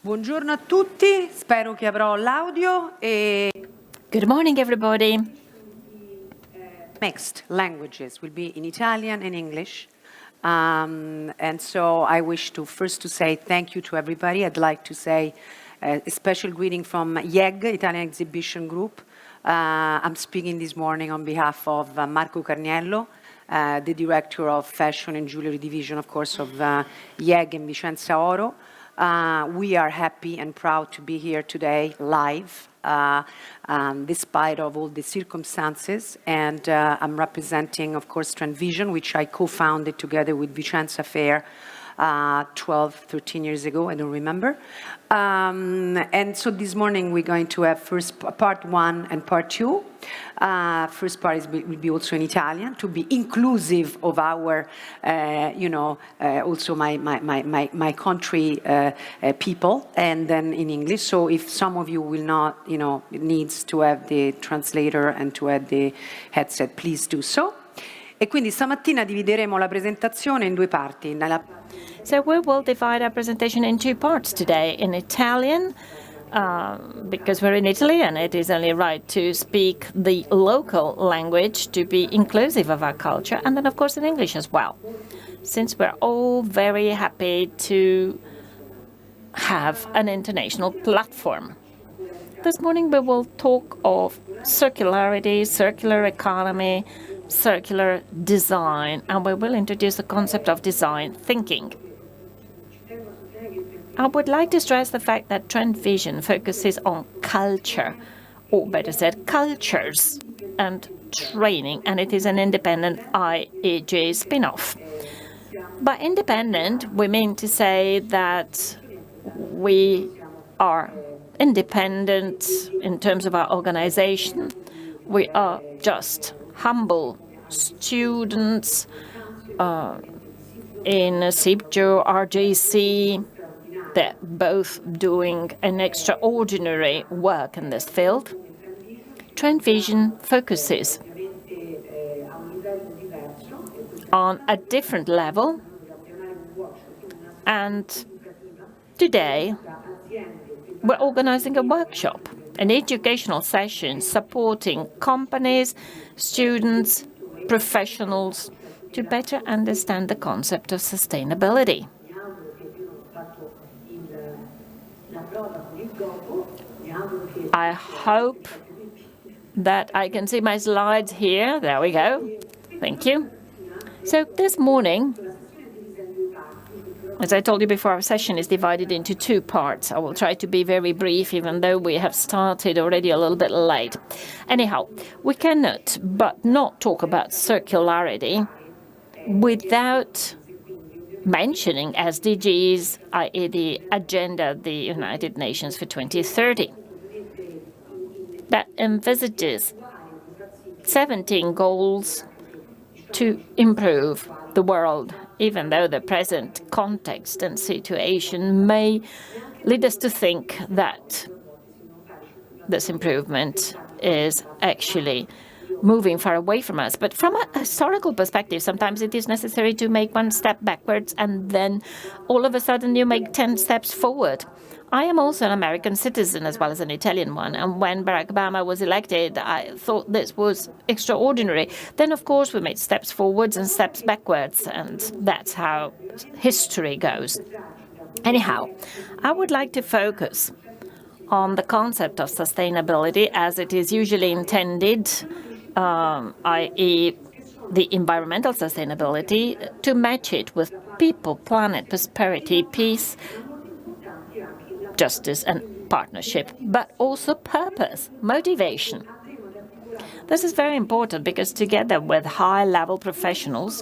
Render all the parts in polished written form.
Buongiorno a tutti, spero che avrò l'audio e Good morning, everybody. mixed languages will be in Italian and English. And so I wish to first to say thank you to everybody. I'd like to say a special greeting from ENG, Italian Exhibition Group. I'm speaking this morning on behalf of Marco Carniello, the Director of Fashion and Jewellery Division, of course, of ENG and Vicenza Oro. We are happy and proud to be here today live, despite of all the circumstances. And I'm representing, of course, Trendvision, which I co-founded together with Vicenza Fair 12, 13 years ago, I don't remember. And so this morning we're going to have first part 1 and part 2. First part will be also in Italian to be inclusive of our, also my country people, and then in English. So if some of you will not, needs to have the translator and to have the headset, please do so. E quindi stamattina divideremo la presentazione in 2 parti. So we will divide our presentation in 2 parts today. In Italian, because we're in Italy and it is only right to speak the local language to be inclusive of our culture, and then of course in English as well, since we're all very happy to have an international platform. This morning we will talk of circularity, circular economy, circular design, and we will introduce the concept of design thinking. I would like to stress the fact that Trendvision focuses on culture, or better said, cultures and training, and it is an independent IEG spin-off. By independent, we mean to say that we are independent in terms of our organization. We are just humble students in CIPJO, RJC. They're both doing an extraordinary work in this field. Trendvision focuses on a different level, and today we're organizing a workshop, an educational session supporting companies, students, professionals to better understand the concept of sustainability. I hope that I can see my slides here. There we go. Thank you. So this morning, as I told you before, our session is divided into 2 parts. I will try to be very brief, even though we have started already a little bit late. Anyhow, we cannot but not talk about circularity without mentioning SDGs, i.e. the Agenda of the United Nations for 2030. That envisages 17 goals to improve the world, even though the present context and situation may lead us to think that this improvement is actually moving far away from us. But from a historical perspective, sometimes it is necessary to make 1 step backwards and then all of a sudden you make 10 steps forward. I am also an American citizen as well as an Italian one, and when Barack Obama was elected, I thought this was extraordinary. Then, of course, we made steps forwards and steps backwards, and that's how history goes. Anyhow, I would like to focus on the concept of sustainability as it is usually intended, i.e. the environmental sustainability, to match it with people, planet, prosperity, peace, justice and partnership, but also purpose, motivation. This is very important because together with high-level professionals,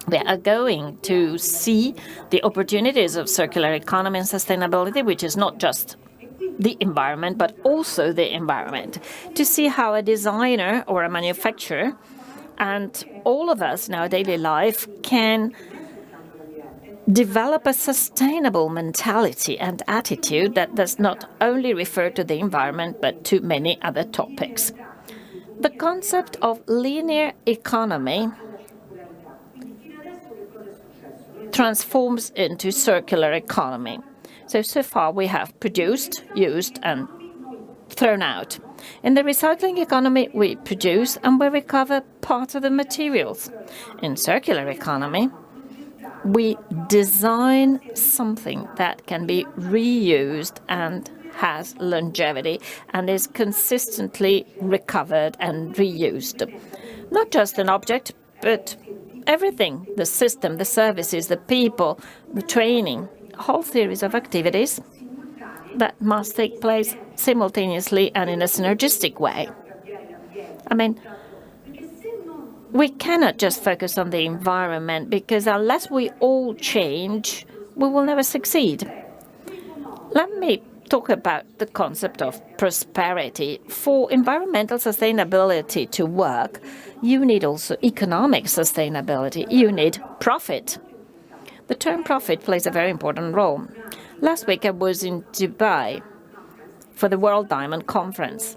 we are going to see the opportunities of circular economy and sustainability, which is not just the environment, but also the environment, to see how a designer or a manufacturer and all of us in our daily life can develop a sustainable mentality and attitude that does not only refer to the environment, but to many other topics. The concept of linear economy transforms into circular economy. So far we have produced, used, and thrown out. In the recycling economy, we produce and we recover part of the materials. In circular economy, we design something that can be reused and has longevity and is consistently recovered and reused. Not just an object, but everything, the system, the services, the people, the training, a whole series of activities that must take place simultaneously and in a synergistic way. I mean, we cannot just focus on the environment, because unless we all change, we will never succeed. Let me talk about the concept of prosperity. For environmental sustainability to work, you need also economic sustainability. You need profit. The term profit plays a very important role. Last week I was in Dubai for the World Diamond Conference,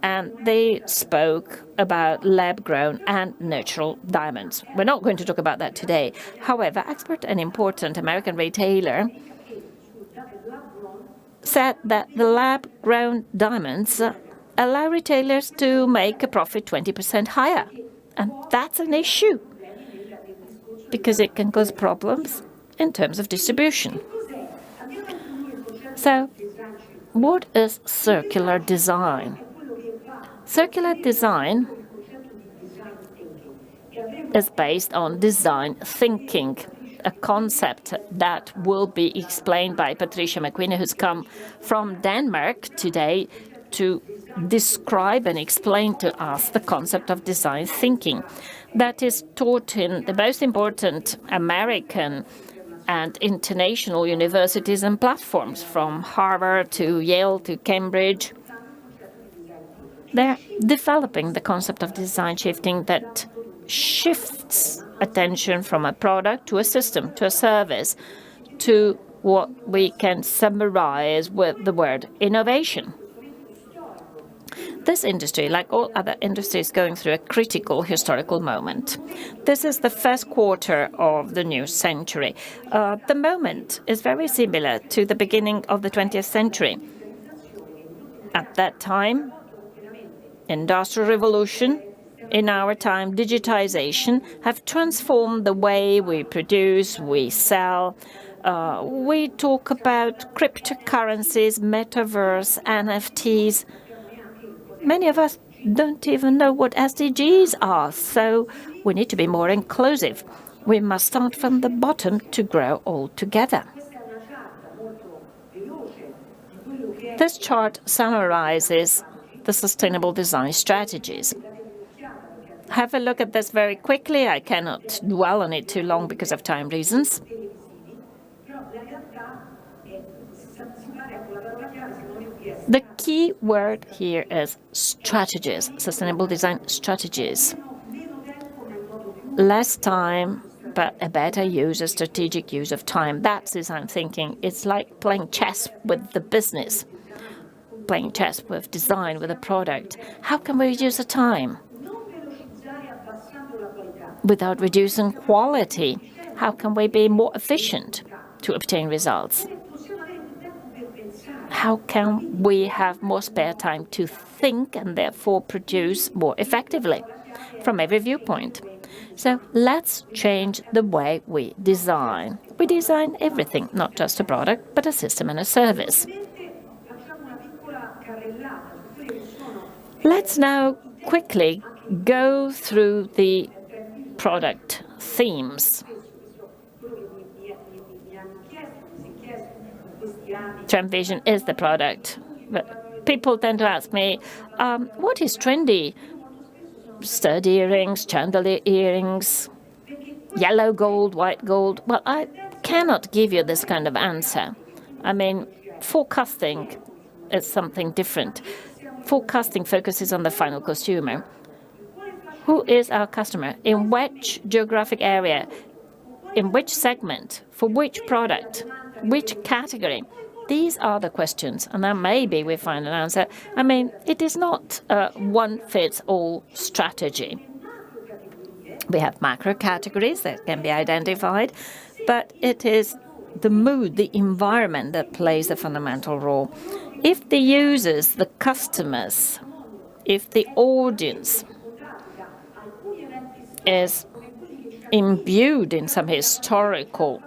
and they spoke about lab-grown and natural diamonds. We're not going to talk about that today. However, expert and important American retailer said that the lab-grown diamonds allow retailers to make a profit 20% higher. And that's an issue, because it can cause problems in terms of distribution. So, what is circular design? Circular design is based on design thinking, a concept that will be explained by Patricia McQueen, who's come from Denmark today to describe and explain to us the concept of design thinking that is taught in the most important American and international universities and platforms, from Harvard to Yale to Cambridge. They're developing the concept of design shifting that shifts attention from a product to a system, to a service, to what we can summarize with the word innovation. This industry, like all other industries, is going through a critical historical moment. This is the first quarter of the new century. The moment is very similar to the beginning of the 20th century. At that time, Industrial Revolution, in our time, digitization, have transformed the way we produce, we sell. We talk about cryptocurrencies, metaverse, NFTs. Many of us don't even know what SDGs are, so we need to be more inclusive. We must start from the bottom to grow all together. This chart summarizes the sustainable design strategies. Have a look at this very quickly. I cannot dwell on it too long because of time reasons. The key word here is strategies, sustainable design strategies. Less time, but a better use, a strategic use of time. That's design thinking. It's like playing chess with the business, playing chess with design, with a product. How can we reduce the time without reducing quality? How can we be more efficient to obtain results? How can we have more spare time to think and therefore produce more effectively from every viewpoint? So let's change the way we design. We design everything, not just a product, but a system and a service. Let's now quickly go through the product themes. Trendvision is the product. But people tend to ask me, what is trendy? Stud earrings, chandelier earrings, yellow gold, white gold. Well, I cannot give you this kind of answer. I mean, forecasting is something different. Forecasting focuses on the final consumer. Who is our customer? In which geographic area? In which segment? For which product? Which category? These are the questions, and then maybe we find an answer. I mean, it is not a one-fits-all strategy. We have macro categories that can be identified, but it is the mood, the environment that plays a fundamental role. If the users, the customers, if the audience is imbued in some historical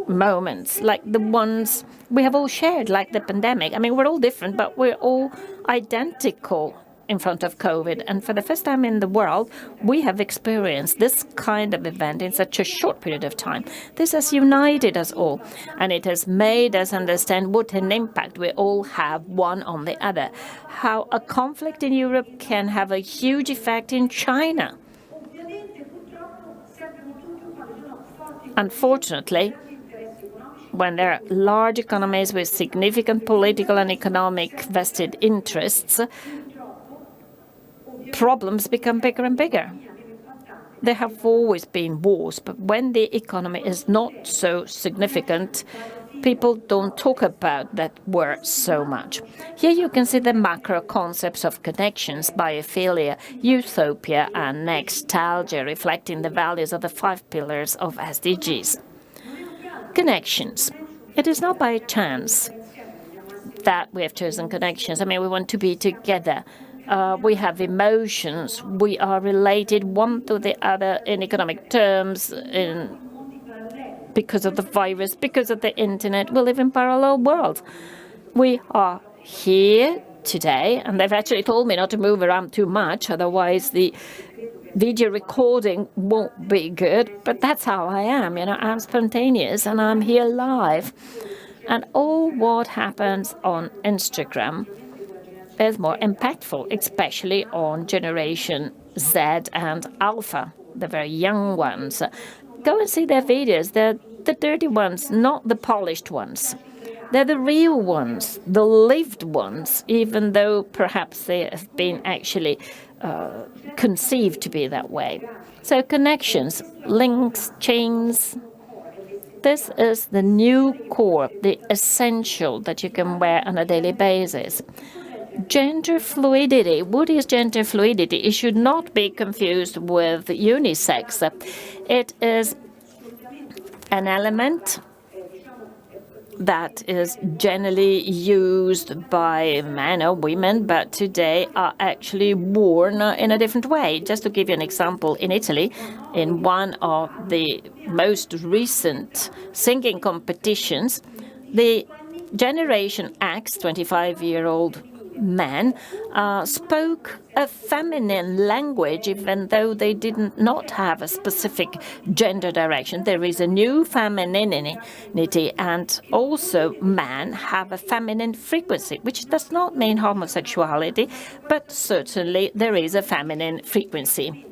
moments, like the ones we have all shared, like the pandemic. I mean, we're all different, but we're all identical in front of COVID. And for the first time in the world, we have experienced this kind of event in such a short period of time. This has united us all, and it has made us understand what an impact we all have one on the other. How a conflict in Europe can have a huge effect in China. Unfortunately, when there are large economies with significant political and economic vested interests, problems become bigger and bigger. There have always been wars, but when the economy is not so significant, people don't talk about that word so much. Here you can see the macro concepts of connections, biophilia, utopia, and nostalgia, reflecting the values of the 5 pillars of SDGs. Connections. It is not by chance that we have chosen connections. I mean, we want to be together. We have emotions. We are related one to the other in economic terms, because of the virus, because of the internet. We live in parallel worlds. We are here today, and they've actually told me not to move around too much, otherwise the video recording won't be good. But that's how I am. You know, I'm spontaneous, and I'm here live. And all what happens on Instagram is more impactful, especially on Generation Z and Alpha, the very young ones. Go and see their videos. They're the dirty ones, not the polished ones. They're the real ones, the lived ones, even though perhaps they have been actually conceived to be that way. So connections, links, chains. This is the new core, the essential that you can wear on a daily basis. Gender fluidity. What is gender fluidity? It should not be confused with unisex. It is an element that is generally used by men or women, but today are actually worn in a different way. Just to give you an example, in Italy, in one of the most recent singing competitions, the Generation X, 25-year-old men, spoke a feminine language, even though they did not have a specific gender direction. There is a new femininity, and also men have a feminine frequency, which does not mean homosexuality, but certainly there is a feminine frequency.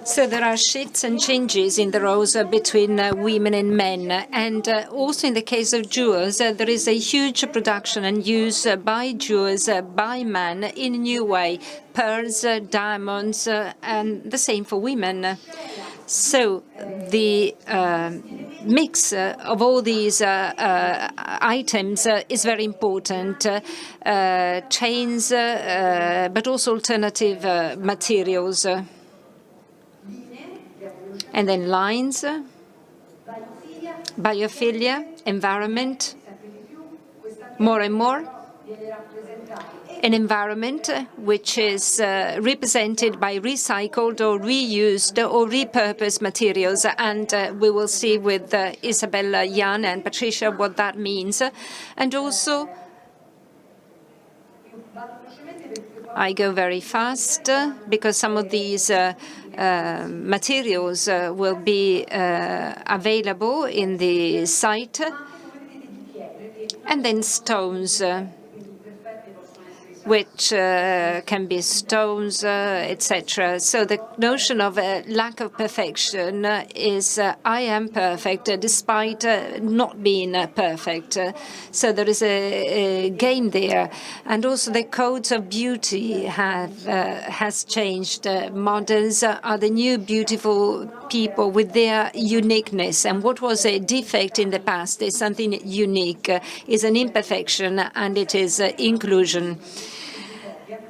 So there are shifts and changes in the roles between women and men. And also in the case of jewels, there is a huge production and use by jewels by men in a new way. Pearls, diamonds, and the same for women. So the mix of all these items is very important. Chains, but also alternative materials. And then lines, biophilia, environment, more and more. An environment which is represented by recycled or reused or repurposed materials. And we will see with Isabella, Jan and Patricia what that means. And also, I go very fast because some of these materials will be available in the site. And then stones, which can be stones, etc. So the notion of a lack of perfection is I am perfect despite not being perfect. So there is a game there. And also the codes of beauty has changed. Moderns are the new beautiful people with their uniqueness. And what was a defect in the past is something unique, is an imperfection, and it is inclusion.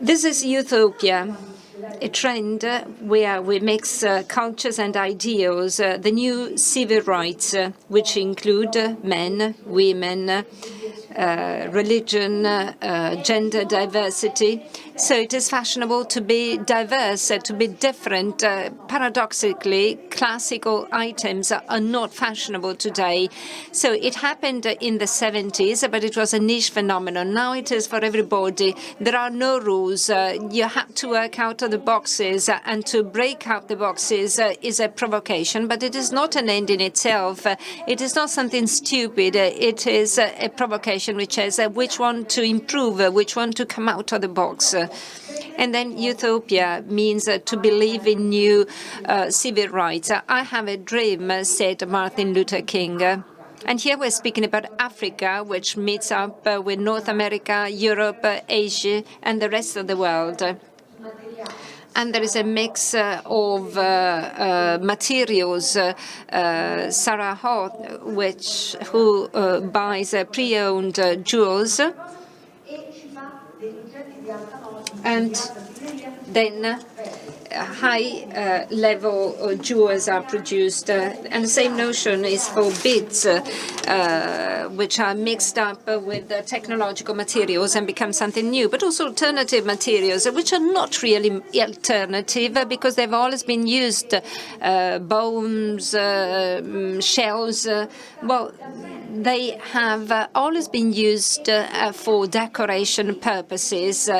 This is utopia. a trend where we mix cultures and ideals, the new civil rights, which include men, women, religion, gender diversity. So it is fashionable to be diverse, to be different. Paradoxically, classical items are not fashionable today. So it happened in the 70s, but it was a niche phenomenon. Now it is for everybody. There are no rules. You have to work out of the boxes, and to break out the boxes is a provocation, but it is not an end in itself. It is not something stupid. It is a provocation, which is which one to improve, which one to come out of the box. And then utopia means to believe in new civil rights. I have a dream, said Martin Luther King. And here we're speaking about Africa, which meets up with North America, Europe, Asia, and the rest of the world. And there is a mix of materials. Sarah Ho, who buys pre-owned jewels, and then high-level jewels are produced. And the same notion is for beads, which are mixed up with technological materials and become something new, but also alternative materials, which are not really alternative because they've always been used. Bones, shells, well, they have always been used for decoration purposes.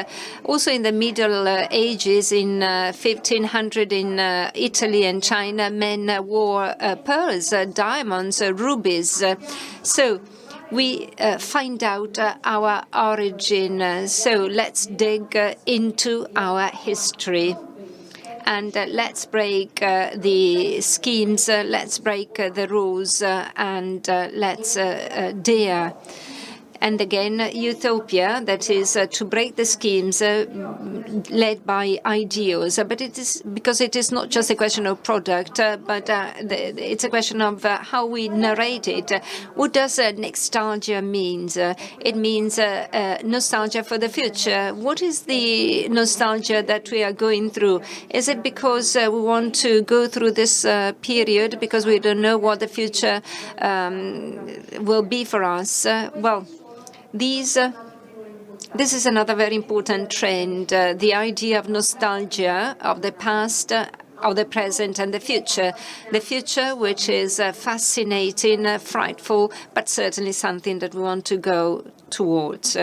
Also in the Middle Ages, in 1500 in Italy and China, men wore pearls, diamonds, rubies. So we find out our origin. So let's dig into our history. And let's break the schemes, let's break the rules, and let's dare. And again, utopia, that is to break the schemes led by ideals. But it is because it is not just a question of product, but it's a question of how we narrate it. What does nostalgia mean? It means nostalgia for the future. What is the nostalgia that we are going through? Is it because we want to go through this period because we don't know what the future will be for us? Well, this is another very important trend, the idea of nostalgia of the past, of the present and the future. The future, which is fascinating, frightful, but certainly something that we want to go towards.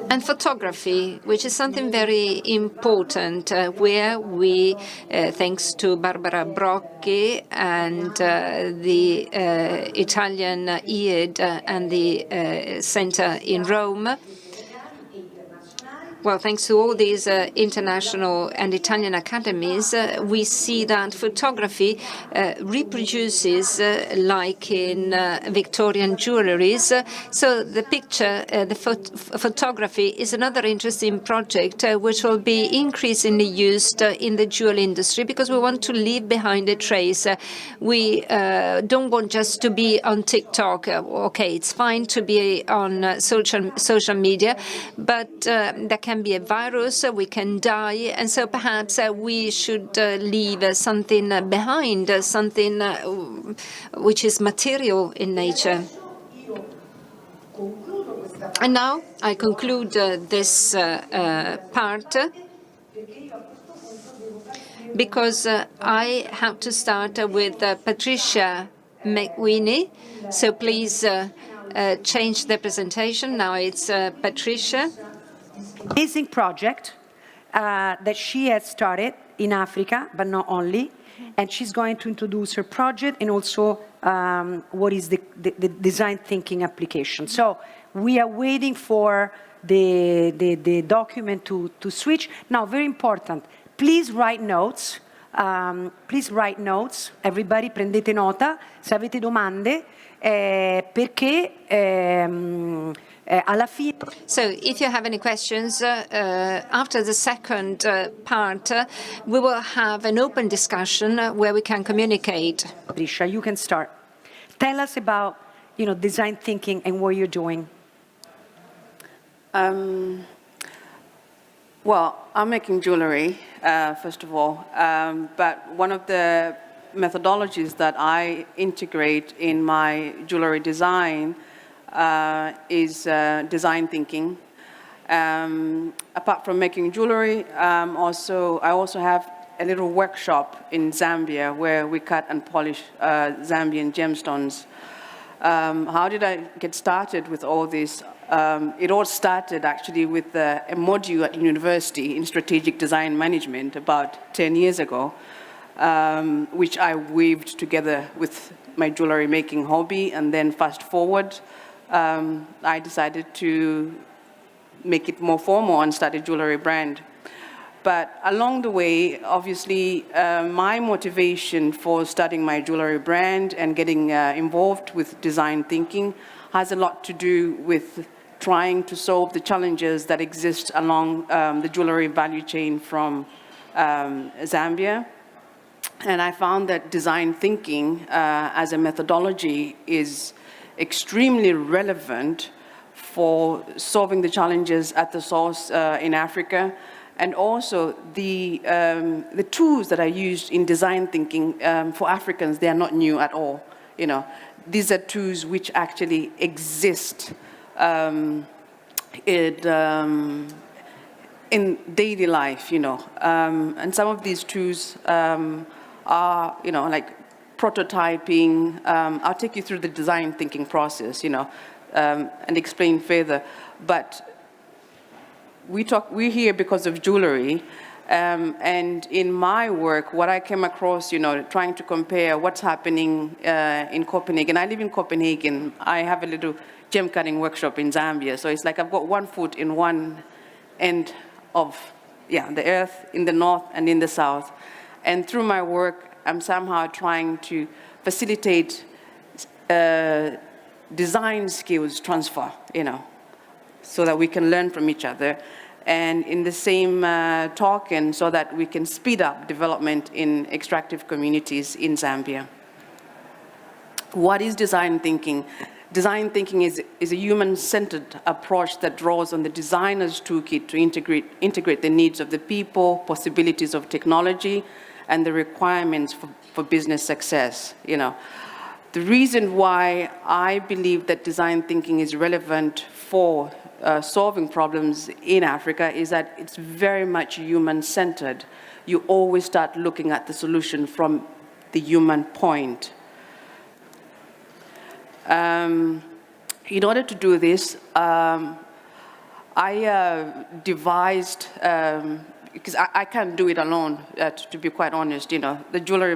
And photography, which is something very important, where we, thanks to Barbara Brocchi and the Italian EED and the Center in Rome, well, thanks to all these international and Italian academies, we see that photography reproduces like in Victorian jewelleries. So the picture, the photography is another interesting project which will be increasingly used in the jewel industry because we want to leave behind a trace. We don't want just to be on TikTok. Okay, it's fine to be on social media, but there can be a virus, we can die, and so perhaps we should leave something behind, something which is material in nature. And now I conclude this part because I have to start with Patricia McWeeny. So please change the presentation. Now it's Patricia. Amazing project that she has started in Africa, but not only. And she's going to introduce her project and also what is the design thinking application. So we are waiting for the document to switch. Now, very important, please write notes. Everybody prendete nota, se avete domande, perché alla fine. So if you have any questions, after the second part, we will have an open discussion where we can communicate. Patricia, you can start. Tell us about, design thinking and what you're doing. Well, I'm making jewelry, first of all, but one of the methodologies that I integrate in my jewelry design is design thinking. Apart from making jewelry, I also have a little workshop in Zambia where we cut and polish Zambian gemstones. How did I get started with all this? It all started actually with a module at university in strategic design management about 10 years ago, which I weaved together with my jewelry making hobby. And then fast forward, I decided to make it more formal and start a jewelry brand. But along the way, obviously, my motivation for starting my jewelry brand and getting involved with design thinking has a lot to do with trying to solve the challenges that exist along the jewelry value chain from Zambia. And I found that design thinking as a methodology is extremely relevant for solving the challenges at the source in Africa. And also the tools that are used in design thinking for Africans, they are not new at all. You know, these are tools which actually exist in daily life, you know. And some of these tools are, you know, like prototyping. I'll take you through the design thinking process, you know, and explain further. But we're here because of jewelry, and in my work, what I came across, you know, trying to compare what's happening in Copenhagen. I live in Copenhagen. I have a little gem cutting workshop in Zambia, so it's like I've got one foot in one end of the earth, in the north and in the south. And through my work, I'm somehow trying to facilitate design skills transfer, you know, so that we can learn from each other, and in the same token, so that we can speed up development in extractive communities in Zambia. What is design thinking? Design thinking is a human-centered approach that draws on the designer's toolkit to integrate the needs of the people, possibilities of technology, and the requirements for business success, you know. The reason why I believe that design thinking is relevant for solving problems in Africa is that it's very much human-centered. You always start looking at the solution from the human point. In order to do this, I devised, because I can't do it alone, to be quite honest, you know. The jewelry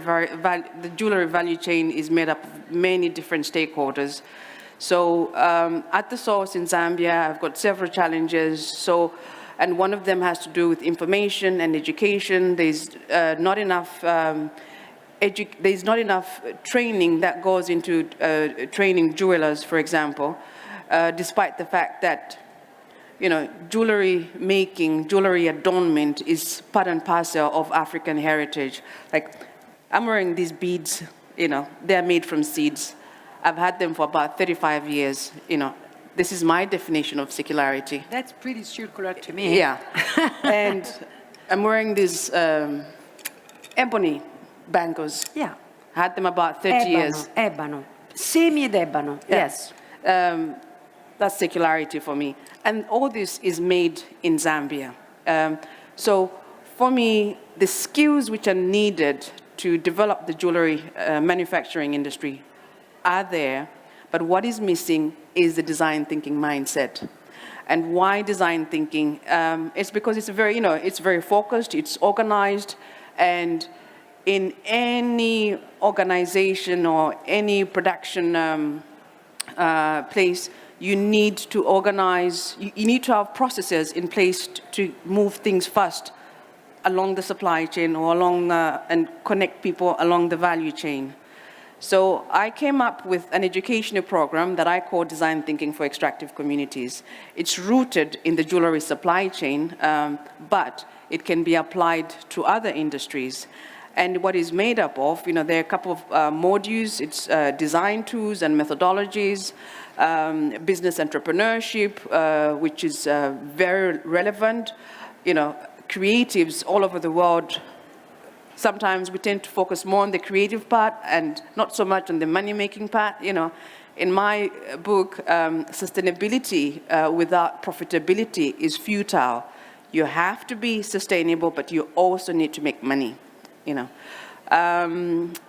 value chain is made up of many different stakeholders. So at the source in Zambia, I've got several challenges. And one of them has to do with information and education. There's not enough training that goes into training jewelers, for example, despite the fact that, you know, jewelry making, jewelry adornment is part and parcel of African heritage. Like, I'm wearing these beads, you know, they're made from seeds. I've had them for about 35 years, you know. This is my definition of circularity. That's pretty circular to me. Yeah. And I'm wearing these ebony bangles. Yeah. Had them about 30 years. Ebano. Semi ed ebano, yes. That's circularity for me. And all this is made in Zambia. So for me, the skills which are needed to develop the jewelry manufacturing industry are there, but what is missing is the design thinking mindset. And why design thinking? It's because it's very, you know, it's very focused, it's organized, and in any organization or any production place, you need to organize, you need to have processes in place to move things fast along the supply chain or along and connect people along the value chain. So I came up with an educational program that I call Design Thinking for Extractive Communities. It's rooted in the jewelry supply chain, but it can be applied to other industries. And what is made up of, you know, there are a couple of modules. It's design tools and methodologies, business entrepreneurship, which is very relevant, creatives all over the world, sometimes we tend to focus more on the creative part and not so much on the money-making part. In my book, sustainability without profitability is futile. You have to be sustainable, but you also need to make money.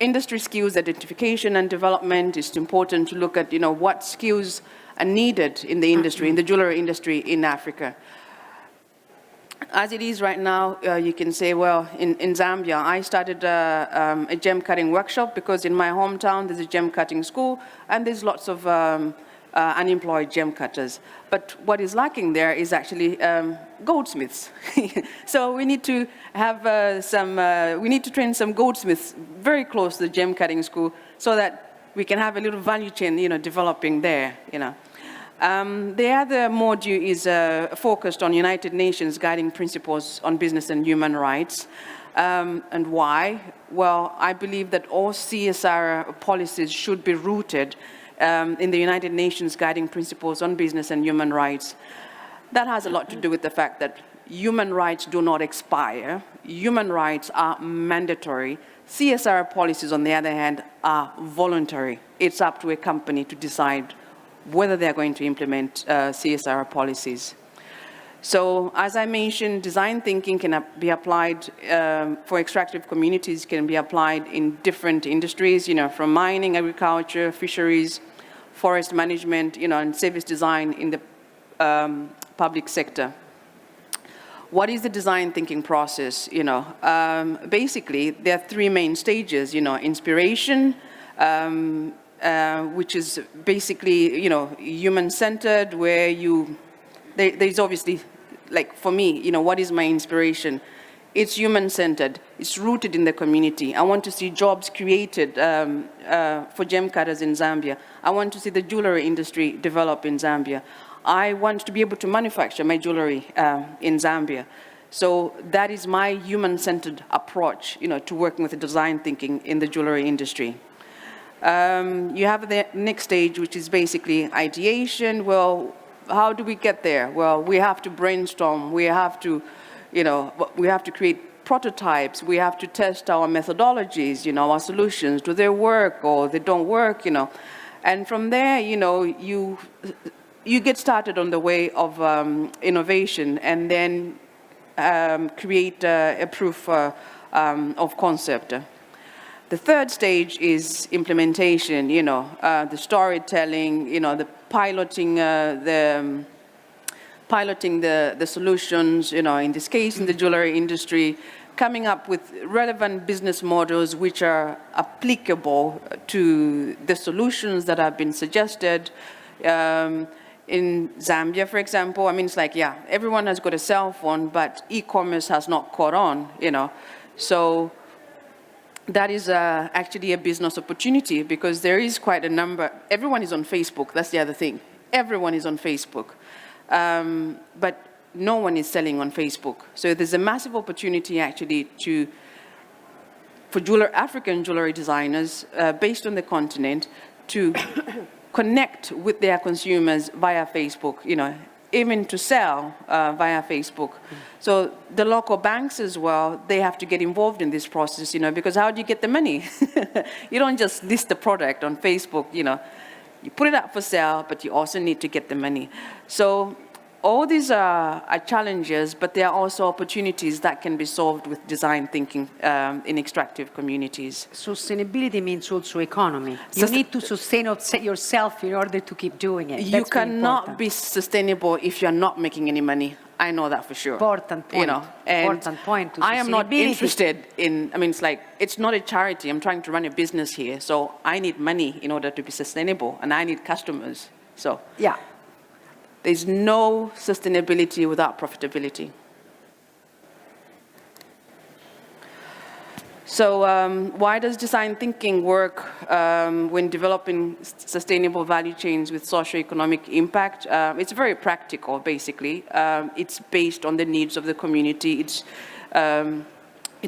Industry skills identification and development is important to look at, what skills are needed in the industry, in the jewelry industry in Africa. As it is right now, you can say, well, in Zambia, I started a gem cutting workshop because in my hometown there's a gem cutting school and there's lots of unemployed gem cutters. But what is lacking there is actually goldsmiths. So we need to have we need to train some goldsmiths very close to the gem cutting school so that we can have a little value chain, developing there, The other module is focused on United Nations guiding principles on business and human rights. And why? Well, I believe that all CSR policies should be rooted in the United Nations guiding principles on business and human rights. That has a lot to do with the fact that human rights do not expire. Human rights are mandatory. CSR policies, on the other hand, are voluntary. It's up to a company to decide whether they're going to implement CSR policies. So, as I mentioned, design thinking can be applied for extractive communities, can be applied in different industries, from mining, agriculture, fisheries, forest management, and service design in the public sector. What is the design thinking process? Basically, there are three main stages. Inspiration, which is basically, human-centered, where there's obviously, like for me, what is my inspiration? It's human-centered. It's rooted in the community. I want to see jobs created for gem cutters in Zambia. I want to see the jewelry industry develop in Zambia. I want to be able to manufacture my jewelry in Zambia. So that is my human-centered approach, to working with the design thinking in the jewelry industry. You have the next stage, which is basically ideation. Well, how do we get there? Well, we have to brainstorm. We have to, we have to create prototypes. We have to test our methodologies, our solutions. Do they work or they don't work, And from there, you get started on the way of innovation and then create a proof of concept. The third stage is implementation, the storytelling, the piloting the solutions, in this case, in the jewelry industry, coming up with relevant business models which are applicable to the solutions that have been suggested. In Zambia, for example, it's like, everyone has got a cell phone, but e-commerce has not caught on, So that is actually a business opportunity because there is quite a number. Everyone is on Facebook. That's the other thing. Everyone is on Facebook. But no one is selling on Facebook. So there's a massive opportunity actually for African jewelry designers based on the continent to connect with their consumers via Facebook, even to sell via Facebook. So the local banks as well, they have to get involved in this process, because how do you get the money? You don't just list the product on Facebook, You put it up for sale, but you also need to get the money. So all these are challenges, but there are also opportunities that can be solved with design thinking in extractive communities. Sustainability means also economy. You need to sustain yourself in order to keep doing it. You cannot be sustainable if you're not making any money. I know that for sure. Important point. Important point to I am not interested in, it's like, it's not a charity. I'm trying to run a business here. So I need money in order to be sustainable, and I need customers. So yeah. There's no sustainability without profitability. So why does design thinking work when developing sustainable value chains with socio-economic impact? It's very practical, basically. It's based on the needs of the community. It's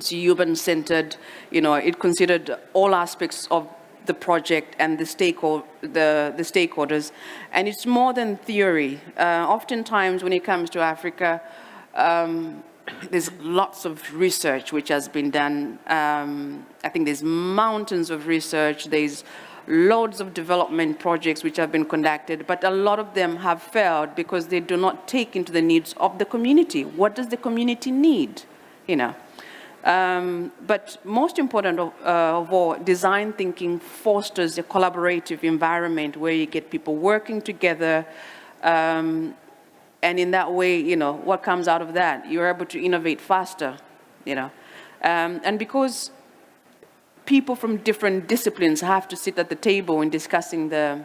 human-centered. It considered all aspects of the project and the stakeholders, and it's more than theory. Oftentimes, when it comes to Africa, there's lots of research which has been done. I think there's mountains of research. There's loads of development projects which have been conducted, but a lot of them have failed because they do not take into the needs of the community. What does the community need? You know. But most important of all, design thinking fosters a collaborative environment where you get people working together, and in that way, you know, what comes out of that? You're able to innovate faster, you know. And because people from different disciplines have to sit at the table in discussing the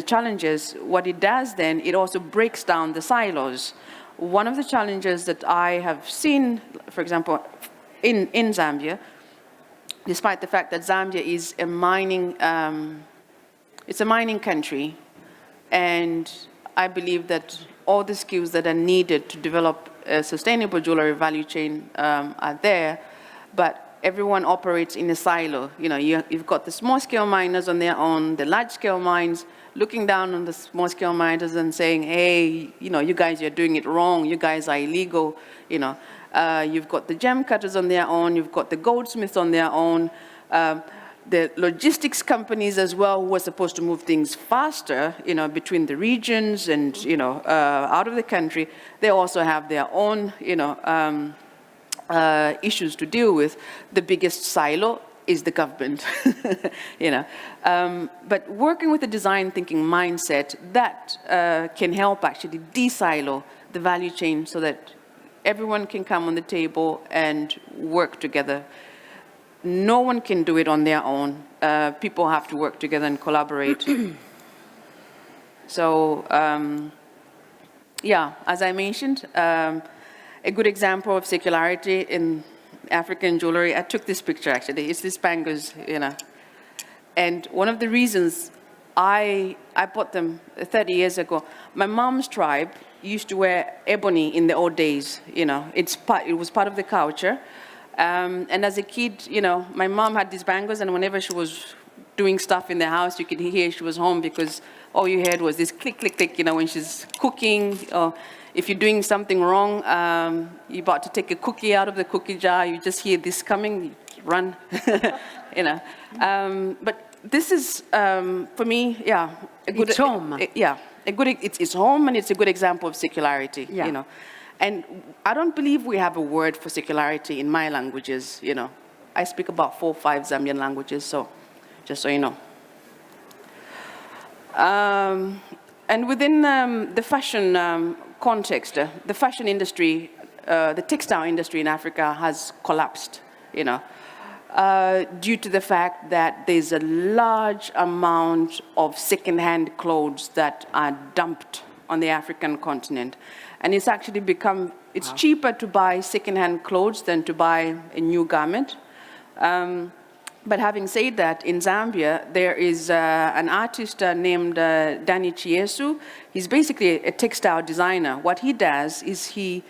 challenges, what it does then, it also breaks down the silos. One of the challenges that I have seen, for example, in Zambia, despite the fact that Zambia is a mining, it's a mining country, and I believe that all the skills that are needed to develop a sustainable jewelry value chain are there, but everyone operates in a silo. You know, you've got the small-scale miners on their own, the large-scale mines looking down on the small-scale miners and saying, hey, you know, you guys are doing it wrong, you guys are illegal, you know. You've got the gem cutters on their own, you've got the goldsmiths on their own, the logistics companies as well, who are supposed to move things faster, you know, between the regions and, you know, out of the country. They also have their own, you know, issues to deal with. The biggest silo is the government, you know. But working with a design thinking mindset, that can help actually de-silo the value chain so that everyone can come on the table and work together. No one can do it on their own. People have to work together and collaborate. So, yeah, as I mentioned, a good example of circularity in African jewelry, I took this picture actually, it's these bangles, you know. And one of the reasons I bought them 30 years ago, my mom's tribe used to wear ebony in the old days, you know. It was part of the culture. And as a kid, you know, my mom had these bangles, and whenever she was doing stuff in the house, you could hear she was home because all you heard was this click, click, click, you know, when she's cooking, or if you're doing something wrong, you're about to take a cookie out of the cookie jar, you just hear this coming, you run, you know. But this is, for me, yeah, a good... It's home. It's home, and it's a good example of circularity, you know. And I don't believe we have a word for circularity in my languages, you know. I speak about 4 or 5 Zambian languages, so just so you know. And within the fashion context, the fashion industry, the textile industry in Africa has collapsed, you know, due to the fact that there's a large amount of second-hand clothes that are dumped on the African continent. And it's actually become, it's cheaper to buy second-hand clothes than to buy a new garment. But having said that, in Zambia, there is an artist named Danny Chiesu. He's basically a textile designer. What he does is he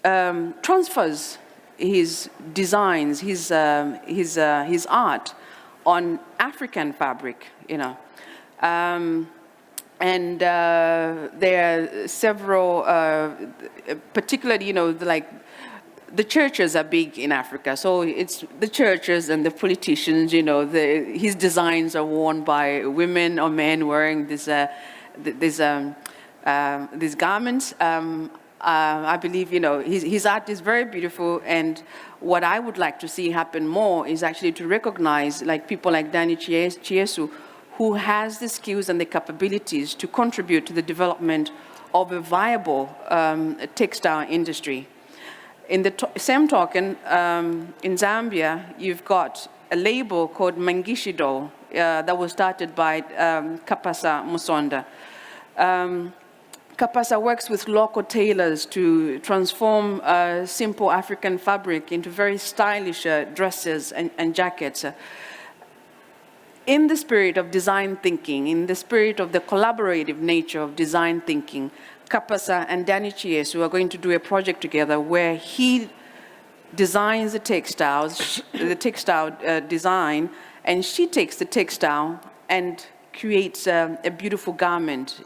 transfers his designs, his art on African fabric, you know. And there are several, particularly, you know, like the churches are big in Africa. So it's the churches and the politicians, you know, his designs are worn by women or men wearing these garments. I believe, you know, his art is very beautiful. And what I would like to see happen more is actually to recognize like people like Danny Chiesu, who has the skills and the capabilities to contribute to the development of a viable textile industry. In the same token, in Zambia, you've got a label called Mangishido that was started by Kapasa Musonda. Kapasa works with local tailors to transform simple African fabric into very stylish dresses and jackets. In the spirit of design thinking, in the spirit of the collaborative nature of design thinking, Kapasa and Danny Chiesu are going to do a project together where he designs the textiles, design, and she takes the textile and creates a beautiful garment.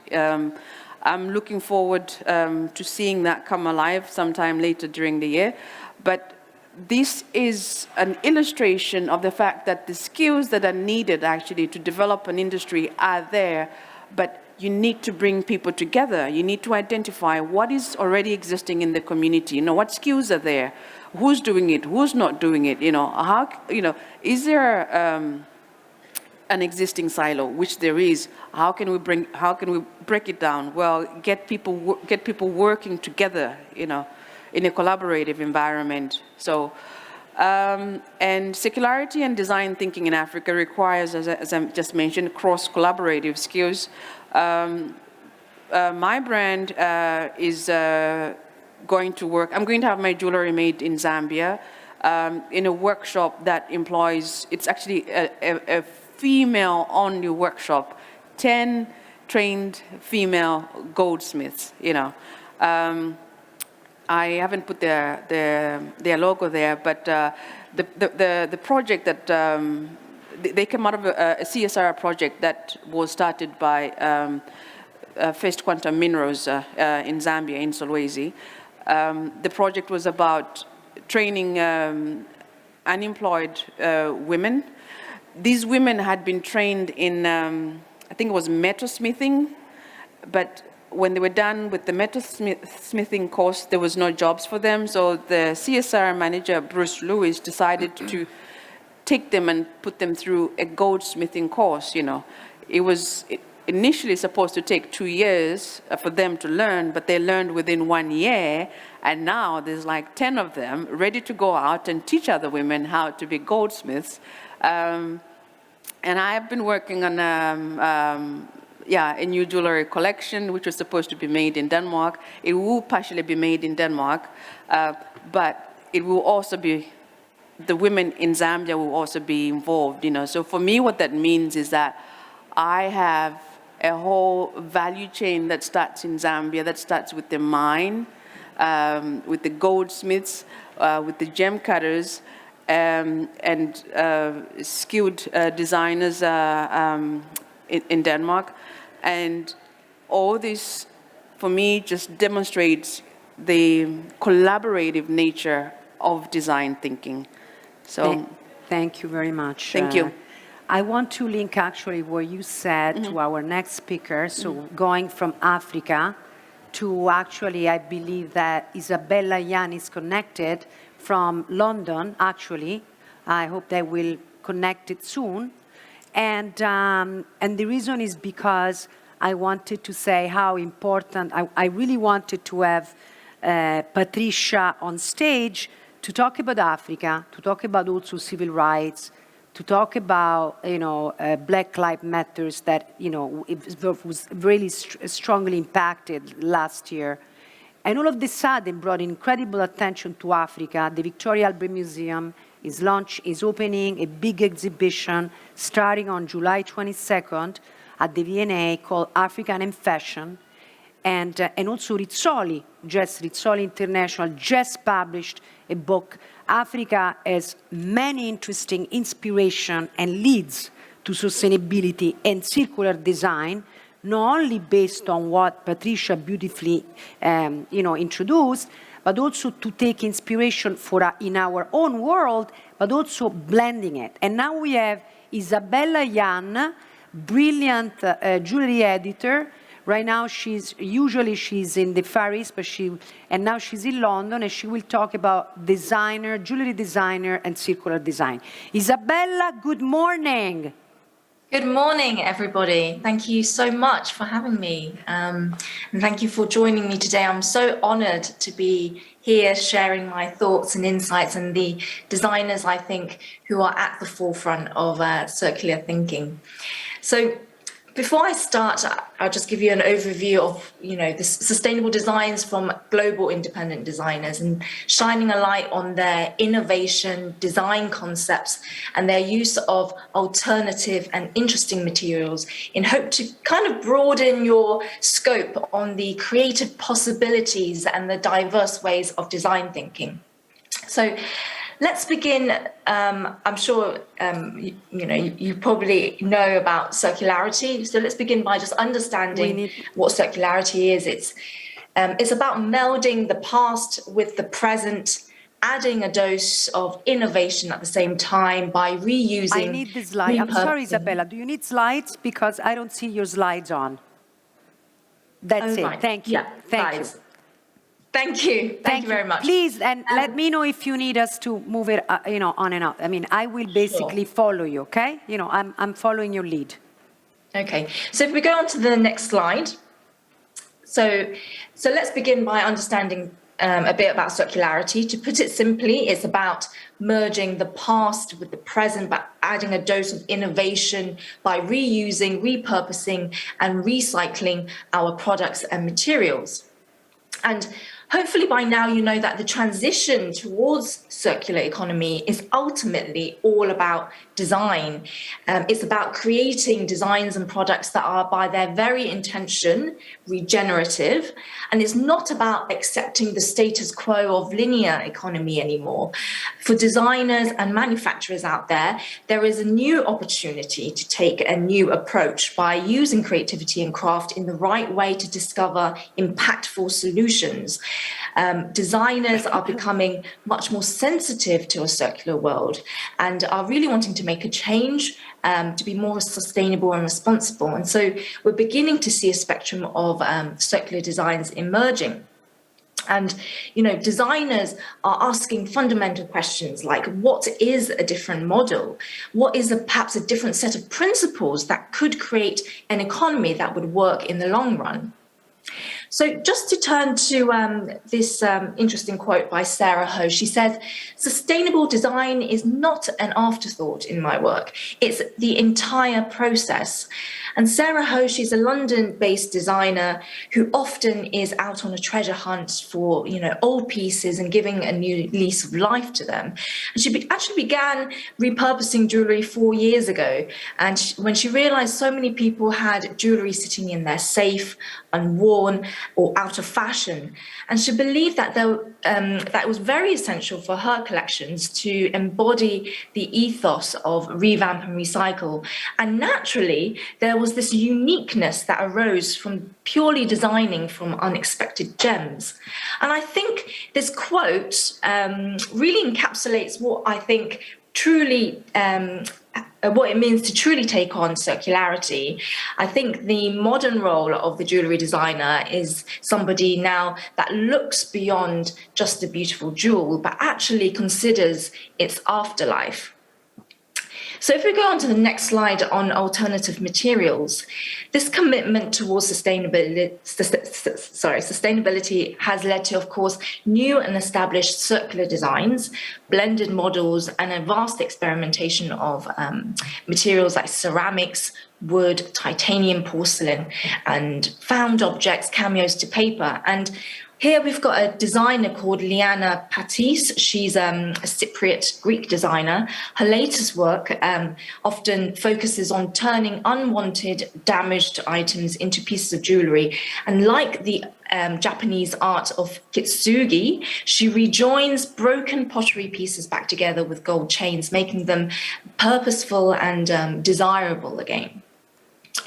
I'm looking forward to seeing that come alive sometime later during the year. But this is an illustration of the fact that the skills that are needed actually to develop an industry are there, but you need to bring people together. You need to identify what is already existing in the community. You know, what skills are there? Who's doing it? Who's not doing it? You know, how, you know, is there an existing silo, which there is? How can we break it down? Well, get people working together, you know, in a collaborative environment. So, and circularity and design thinking in Africa requires, as I just mentioned, cross-collaborative skills. My brand is going to work. I'm going to have my jewelry made in Zambia in a workshop that employs, it's actually a female-only workshop, 10 trained female goldsmiths, you know. I haven't put their logo there, but the project that they came out of a CSR project that was started by First Quantum Minerals in Zambia, in Solwezi. The project was about training unemployed women. These women had been trained in, I think it was metalsmithing, but when they were done with the metalsmithing course, there was no jobs for them. So the CSR manager, Bruce Lewis, decided to take them and put them through a goldsmithing course, you know. It was initially supposed to take 2 years for them to learn, but they learned within 1 year, and now there's like 10 of them ready to go out and teach other women how to be goldsmiths. And I've been working on a new jewelry collection, which was supposed to be made in Denmark. It will partially be made in Denmark, but it will also be, the women in Zambia will also be involved, you know. So for me, what that means is that I have a whole value chain that starts in Zambia, that starts with the mine, with the goldsmiths, with the gem cutters, and skilled designers in Denmark. And all this, for me, just demonstrates the collaborative nature of design thinking. So, thank you very much. Thank you. I want to link actually what you said to our next speaker. So going from Africa to actually, I believe that Isabella Yan is connected from London, actually. I hope they will connect it soon. And the reason is because I wanted to say how important, I really wanted to have Patricia on stage to talk about Africa, to talk about also civil rights, to talk about, you know, Black Lives Matters that, you know, it was really strongly impacted last year. And all of a sudden brought incredible attention to Africa. The Victoria Albert Museum is opening a big exhibition starting on July 22nd at the V&A called African in Fashion. And also Rizzoli International just published a book. Africa has many interesting inspiration and leads to sustainability and circular design, not only based on what Patricia beautifully introduced, but also to take inspiration in our own world, but also blending it. And now we have Isabella Yan, brilliant jewelry editor. Right now she's in the Far East, and now she's in London, and she will talk about jewelry designer and circular design. Isabella, good morning. Good morning, everybody. Thank you so much for having me. And thank you for joining me today. I'm so honored to be here sharing my thoughts and insights and the designers, I think, who are at the forefront of circular thinking. So before I start, I'll just give you an overview of, the sustainable designs from global independent designers and shining a light on their innovation, design concepts, and their use of alternative and interesting materials in hope to kind of broaden your scope on the creative possibilities and the diverse ways of design thinking. So let's begin. I'm sure you probably know about circularity. So let's begin by just understanding what circularity is. It's about melding the past with the present, adding a dose of innovation at the same time by reusing. I need the slide. I'm sorry, Isabella. Do you need slides? Because I don't see your slides on. That's it. Right. Thank you. Yeah, Thank you. Thank you. Thank you very much. Please, and let me know if you need us to move it, on and up. I mean, I will basically follow you, okay? I'm following your lead. Okay. So if we go on to the next slide. So let's begin by understanding a bit about circularity. To put it simply, it's about merging the past with the present, but adding a dose of innovation by reusing, repurposing, and recycling our products and materials. And hopefully by now you know that the transition towards circular economy is ultimately all about design. It's about creating designs and products that are by their very intention regenerative, and it's not about accepting the status quo of linear economy anymore. For designers and manufacturers out there, there is a new opportunity to take a new approach by using creativity and craft in the right way to discover impactful solutions. Designers are becoming much more sensitive to a circular world and are really wanting to make a change to be more sustainable and responsible. And so we're beginning to see a spectrum of circular designs emerging. And, designers are asking fundamental questions like, what is a different model? What is perhaps a different set of principles that could create an economy that would work in the long run? So just to turn to this interesting quote by Sarah Ho, she says, sustainable design is not an afterthought in my work. It's the entire process. And Sarah Ho, she's a London-based designer who often is out on a treasure hunt for, old pieces and giving a new lease of life to them. And she actually began repurposing jewellery 4 years ago. And when she realised so many people had jewellery sitting in their safe, unworn, or out of fashion. And she believed that that was very essential for her collections to embody the ethos of revamp and recycle. And naturally, there was this uniqueness that arose from purely designing from unexpected gems. And I think this quote really encapsulates what I think truly what it means to truly take on circularity. I think the modern role of the jewellery designer is somebody now that looks beyond just a beautiful jewel, but actually considers its afterlife. So if we go on to the next slide on alternative materials, this commitment towards sustainability has led to, of course, new and established circular designs, blended models, and a vast experimentation of materials like ceramics, wood, titanium, porcelain, and found objects, cameos to paper. And here we've got a designer called Liana Patis. She's a Cypriot Greek designer. Her latest work often focuses on turning unwanted, damaged items into pieces of jewellery. And like the Japanese art of kintsugi, she rejoins broken pottery pieces back together with gold chains, making them purposeful and desirable again.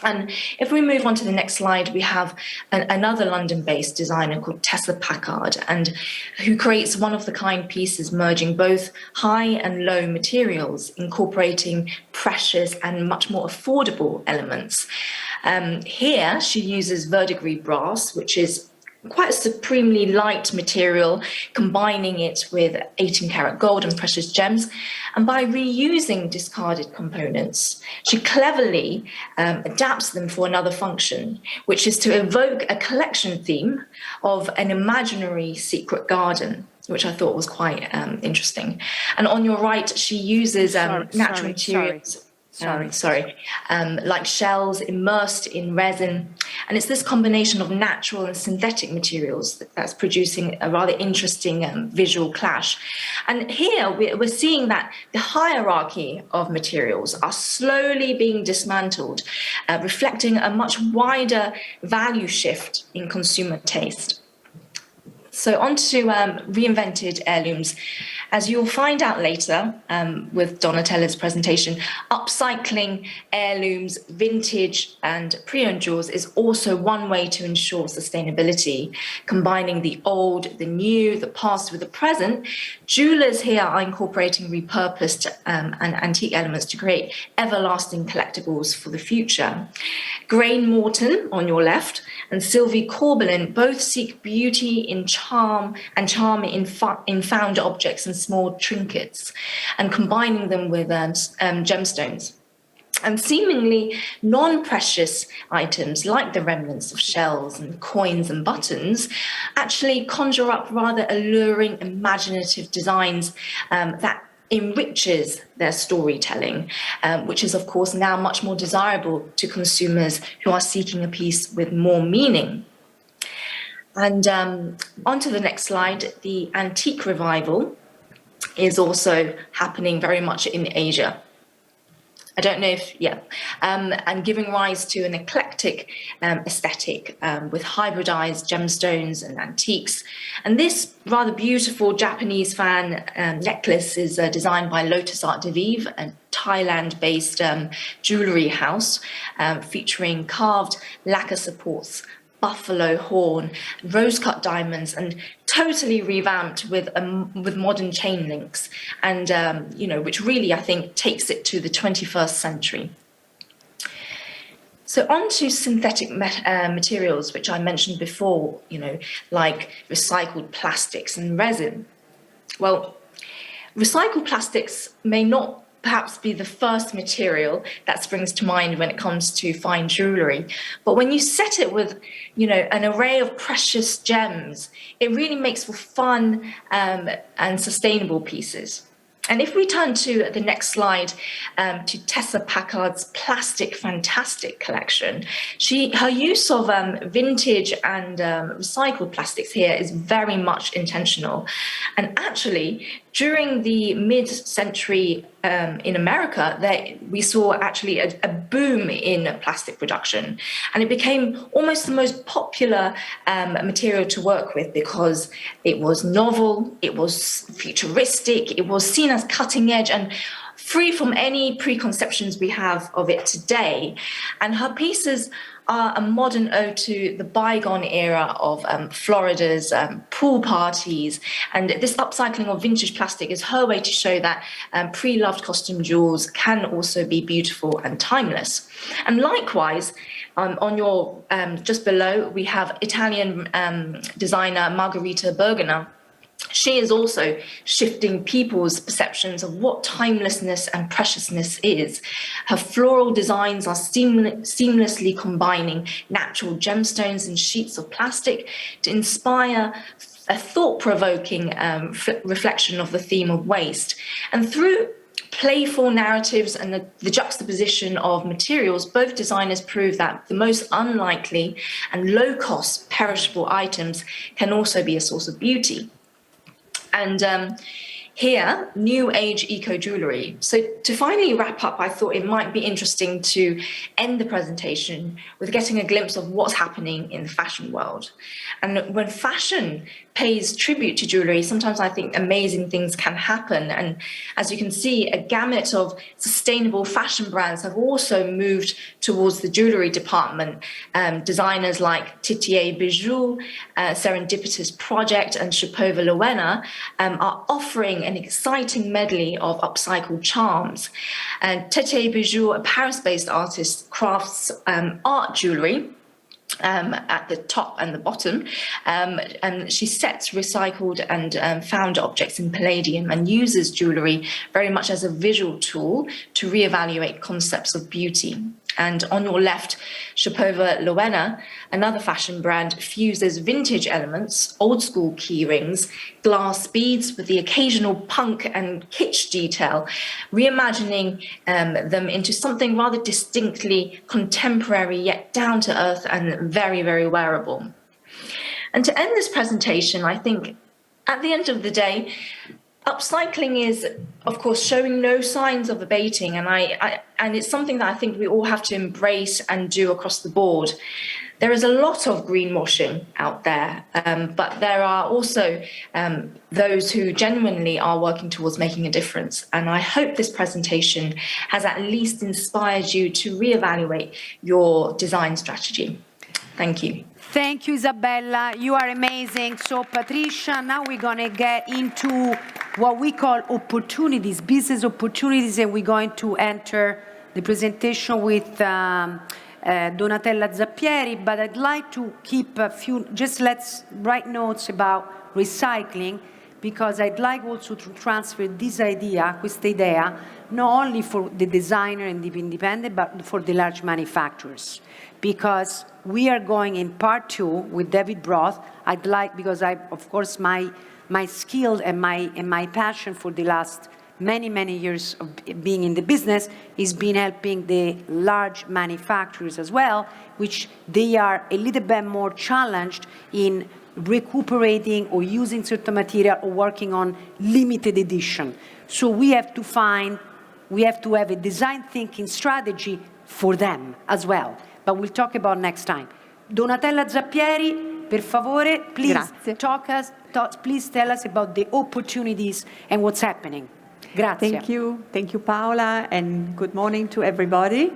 And if we move on to the next slide, we have another London-based designer called Tessa Packard, and who creates one-of-the-kind pieces merging both high and low materials, incorporating precious and much more affordable elements. Here, she uses verdigris brass, which is quite a supremely light material, combining it with 18-karat gold and precious gems. And by reusing discarded components, she cleverly adapts them for another function, which is to evoke a collection theme of an imaginary secret garden, which I thought was quite interesting. And on your right, she uses natural materials. Like shells immersed in resin. And it's this combination of natural and synthetic materials that's producing a rather interesting visual clash. And here we're seeing that the hierarchy of materials are slowly being dismantled, reflecting a much wider value shift in consumer taste. So on to Reinvented Heirlooms. As you'll find out later with Donatella's presentation, upcycling heirlooms, vintage and pre-owned jewels is also one way to ensure sustainability. Combining the old, the new, the past with the present, jewelers here are incorporating repurposed and antique elements to create everlasting collectibles for the future. Grain Morton on your left and Sylvie Corbelin both seek beauty in charm and charm in found objects and small trinkets, and combining them with gemstones. And seemingly non-precious items like the remnants of shells and coins and buttons actually conjure up rather alluring, imaginative designs that enriches their storytelling, which is of course now much more desirable to consumers who are seeking a piece with more meaning. And on to the next slide, the antique revival is also happening very much in Asia. I don't know if, and giving rise to an eclectic aesthetic with hybridized gemstones and antiques. And this rather beautiful Japanese fan necklace is designed by Lotus Art de Vivre, a Thailand-based jewellery house featuring carved lacquer supports, buffalo horn, rose-cut diamonds, and totally revamped with modern chain links, and which really I think takes it to the 21st century. So on to synthetic materials, which I mentioned before, like recycled plastics and resin. Well, recycled plastics may not perhaps be the first material that springs to mind when it comes to fine jewellery. But when you set it with, an array of precious gems, it really makes for fun and sustainable pieces. And if we turn to the next slide, to Tessa Packard's Plastic Fantastic collection, her use of vintage and recycled plastics here is very much intentional. And actually, during the mid-century in America, we saw actually a boom in plastic production. And it became almost the most popular material to work with because it was novel, it was futuristic, it was seen as cutting edge and free from any preconceptions we have of it today. And her pieces are a modern ode to the bygone era of Florida's pool parties. And this upcycling of vintage plastic is her way to show that pre-loved costume jewels can also be beautiful and timeless. And likewise, on your just below, we have Italian designer Margherita Bergana. She is also shifting people's perceptions of what timelessness and preciousness is. Her floral designs are seamlessly combining natural gemstones and sheets of plastic to inspire a thought-provoking reflection of the theme of waste. And through playful narratives and the juxtaposition of materials, both designers prove that the most unlikely and low-cost perishable items can also be a source of beauty. And here, new age eco jewellery. So to finally wrap up, I thought it might be interesting to end the presentation with getting a glimpse of what's happening in the fashion world. And when fashion pays tribute to jewellery, sometimes I think amazing things can happen. And as you can see, a gamut of sustainable fashion brands have also moved towards the jewellery department. Designers like Titier Bijou, Serendipitous Project, and Shapova Lowena are offering an exciting medley of upcycled charms. And Titier Bijou, a Paris-based artist, crafts art jewellery at the top and the bottom, and she sets recycled and found objects in Palladium and uses jewellery very much as a visual tool to reevaluate concepts of beauty. And on your left, Shapova Lowena, another fashion brand, fuses vintage elements, old school key rings, glass beads with the occasional punk and kitsch detail, reimagining them into something rather distinctly contemporary, yet down to earth and very, very wearable. And to end this presentation, I think at the end of the day, Upcycling is, of course, showing no signs of abating, and it's something that I think we all have to embrace and do across the board. There is a lot of greenwashing out there, but there are also those who genuinely are working towards making a difference. And I hope this presentation has at least inspired you to reevaluate your design strategy. Thank you. Thank you, Isabella. You are amazing. So, Patricia, now we're going to get into what we call opportunities, business opportunities, and we're going to enter the presentation with Donatella Zappieri, but I'd like to keep a few, just let's write notes about recycling, because I'd like also to transfer this idea, questa idea, not only for the designer and the independent, but for the large manufacturers. Because we are going in part 2 with David Broth. I'd like, because of course, my skill and my passion for the last many years of being in the business is been helping the large manufacturers as well, which they are a little bit more challenged in recuperating or using certain material or working on limited edition. So we have to have a design thinking strategy for them as well. But we'll talk about next time. Donatella Zappieri, per favore, please please tell us about the opportunities and what's happening. Grazie. Thank you, Paola, and good morning to everybody.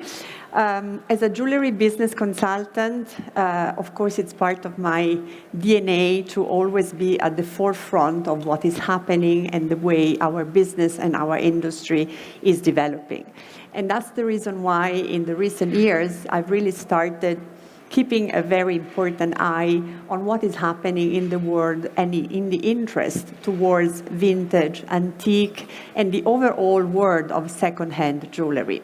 As a jewelry business consultant, of course, it's part of my DNA to always be at the forefront of what is happening and the way our business and our industry is developing. And that's the reason why in the recent years, I've really started keeping a very important eye on what is happening in the world and in the interest towards vintage, antique, and the overall world of second-hand jewelry.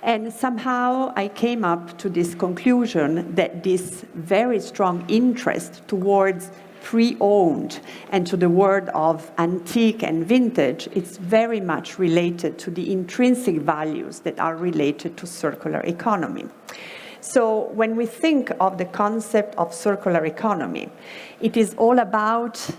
And somehow I came up to this conclusion that this very strong interest towards pre-owned and to the world of antique and vintage, it's very much related to the intrinsic values that are related to circular economy. So when we think of the concept of circular economy, it is all about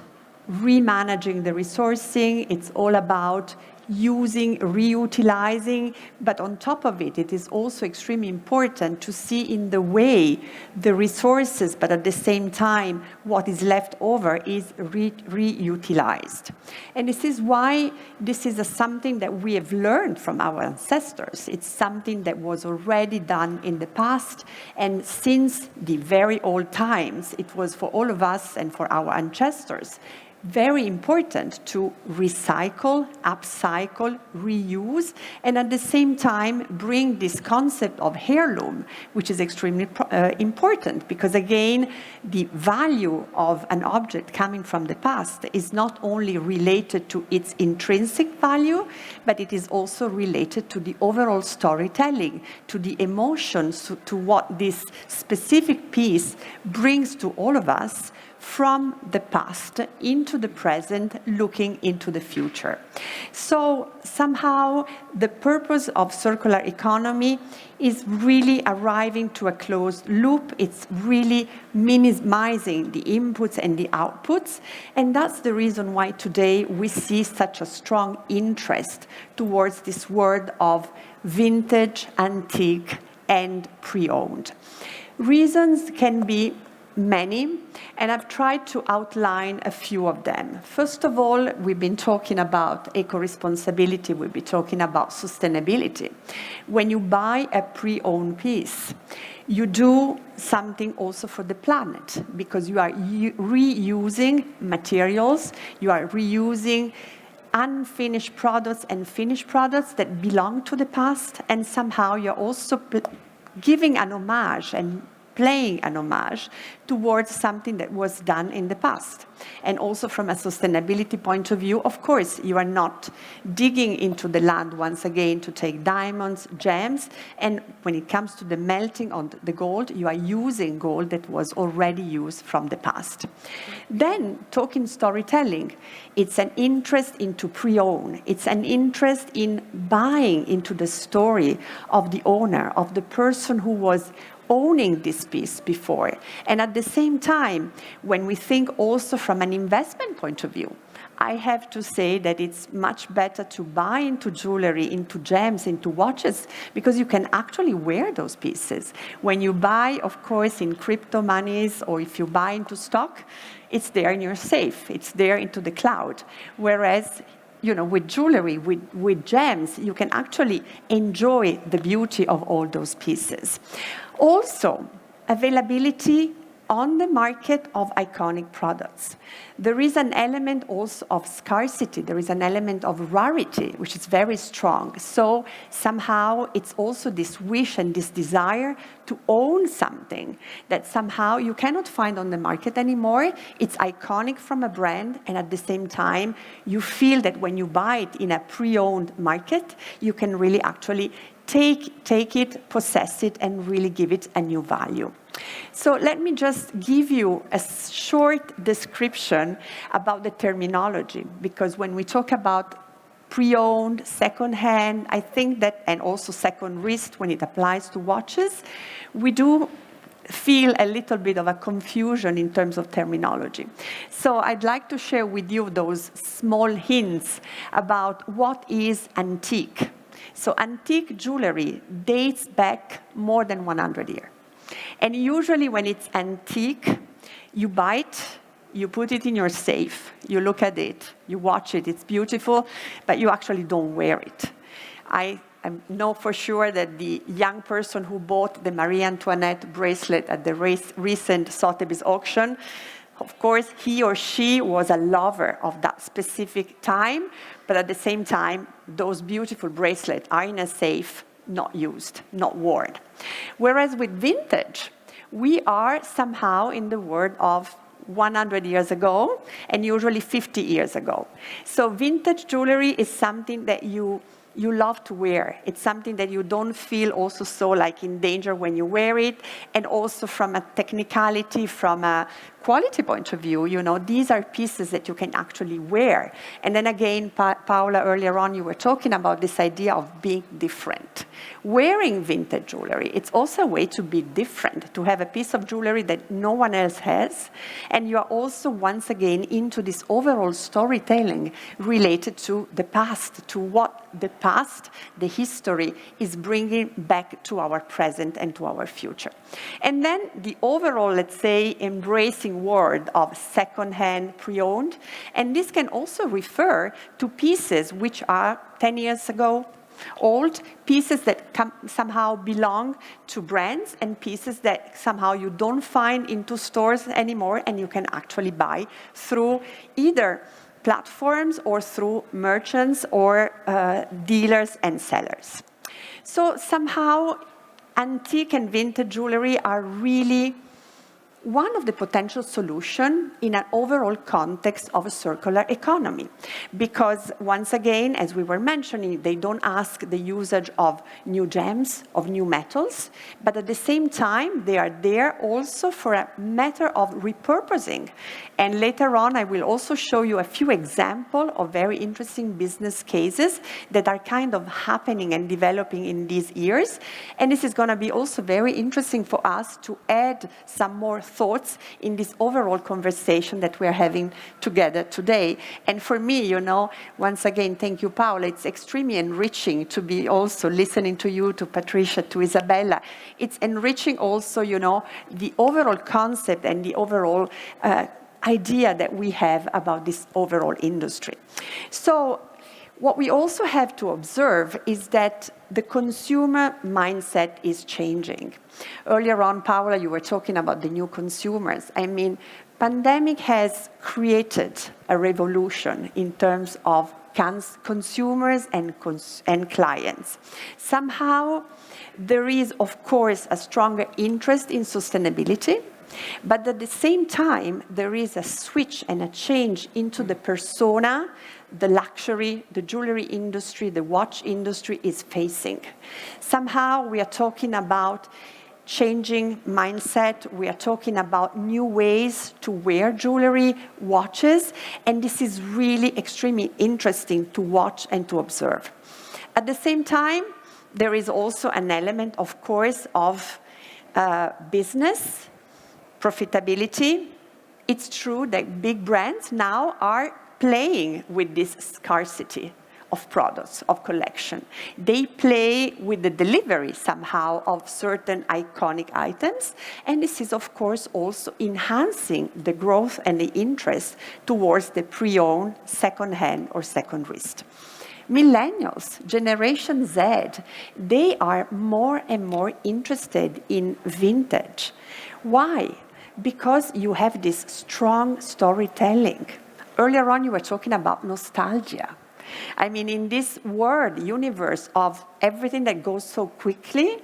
remanaging the resourcing, it's all about using, reutilizing, but on top of it, it is also extremely important to see in the way the resources, but at the same time, what is left over is reutilized. And this is why this is something that we have learned from our ancestors. It's something that was already done in the past, and since the very old times, it was for all of us and for our ancestors very important to recycle, upcycle, reuse, and at the same time bring this concept of heirloom, which is extremely important, because again, the value of an object coming from the past is not only related to its intrinsic value, but it is also related to the overall storytelling, to the emotions, to what this specific piece brings to all of us from the past into the present, looking into the future. So somehow the purpose of circular economy is really arriving to a closed loop. It's really minimizing the inputs and the outputs. And that's the reason why today we see such a strong interest towards this world of vintage, antique, and pre-owned. Reasons can be many, and I've tried to outline a few of them. First of all, we've been talking about eco-responsibility, we've been talking about sustainability. When you buy a pre-owned piece, you do something also for the planet, because you are reusing materials, you are reusing unfinished products and finished products that belong to the past, and somehow you're also giving an homage and playing an homage towards something that was done in the past. And also from a sustainability point of view, of course, you are not digging into the land once again to take diamonds, gems, and when it comes to the melting on the gold, you are using gold that was already used from the past. Then, talking storytelling, it's an interest into pre-own. It's an interest in buying into the story of the owner, of the person who was owning this piece before. And at the same time, when we think also from an investment point of view, I have to say that it's much better to buy into jewelry, into gems, into watches, because you can actually wear those pieces. When you buy, of course, in crypto monies, or if you buy into stock, it's there in your safe. It's there into the cloud. Whereas, you know, with jewelry, with gems, you can actually enjoy the beauty of all those pieces. Also, availability on the market of iconic products. There is an element also of scarcity. There is an element of rarity, which is very strong. So somehow it's also this wish and this desire to own something that somehow you cannot find on the market anymore. It's iconic from a brand, and at the same time, you feel that when you buy it in a pre-owned market, you can really actually take it, possess it, and really give it a new value. So let me just give you a short description about the terminology, because when we talk about pre-owned, second-hand, I think that, and also second wrist when it applies to watches, we do feel a little bit of a confusion in terms of terminology. So I'd like to share with you those small hints about what is antique. So antique jewelry dates back more than 100 years. And usually when it's antique, you buy it, you put it in your safe, you look at it, you watch it, it's beautiful, but you actually don't wear it. I know for sure that the young person who bought the Marie Antoinette bracelet at the recent Sotheby's auction, of course, he or she was a lover of that specific time, but at the same time, those beautiful bracelets are in a safe, not used, not worn. Whereas with vintage, we are somehow in the world of 100 years ago, and usually 50 years ago. So vintage jewelry is something that you love to wear. It's something that you don't feel also so like in danger when you wear it, and also from a technicality, from a quality point of view, you know, these are pieces that you can actually wear. And then again, Paola, earlier on, you were talking about this idea of being different. Wearing vintage jewelry, it's also a way to be different, to have a piece of jewelry that no one else has. And you are also, once again, into this overall storytelling related to the past, to what the past, the history, is bringing back to our present and to our future. And then the overall, let's say, embracing word of second-hand, pre-owned. And this can also refer to pieces which are 10 years ago, old, pieces that somehow belong to brands, and pieces that somehow you don't find into stores anymore, and you can actually buy through either platforms or through merchants or dealers and sellers. So somehow antique and vintage jewelry are really one of the potential solutions in an overall context of a circular economy. Because once again, as we were mentioning, they don't ask the usage of new gems, of new metals, but at the same time, they are there also for a matter of repurposing. And later on, I will also show you a few examples of very interesting business cases that are kind of happening and developing in these years. And this is going to be also very interesting for us to add some more thoughts in this overall conversation that we're having together today. And for me, you know, once again, thank you, Paola. It's extremely enriching to be also listening to you, to Patricia, to Isabella. It's enriching also, you know, the overall concept and the overall idea that we have about this overall industry. So what we also have to observe is that the consumer mindset is changing. Earlier on, Paola, you were talking about the new consumers. I mean, pandemic has created a revolution in terms of consumers and clients. Somehow, there is, of course, a stronger interest in sustainability, but at the same time, there is a switch and a change into the persona the luxury, the jewelry industry, the watch industry is facing. Somehow we are talking about changing mindset, we are talking about new ways to wear jewelry, watches, and this is really extremely interesting to watch and to observe. At the same time, there is also an element, of course, of profitability. It's true that big brands now are playing with this scarcity of products, of collection. They play with the delivery somehow of certain iconic items, and this is of course also enhancing the growth and the interest towards the pre-owned, second-hand or second wrist. Millennials, Generation Z, they are more and more interested in vintage. Why? Because you have this strong storytelling. Earlier on, you were talking about nostalgia. I mean, in this world, universe of everything that goes so quickly,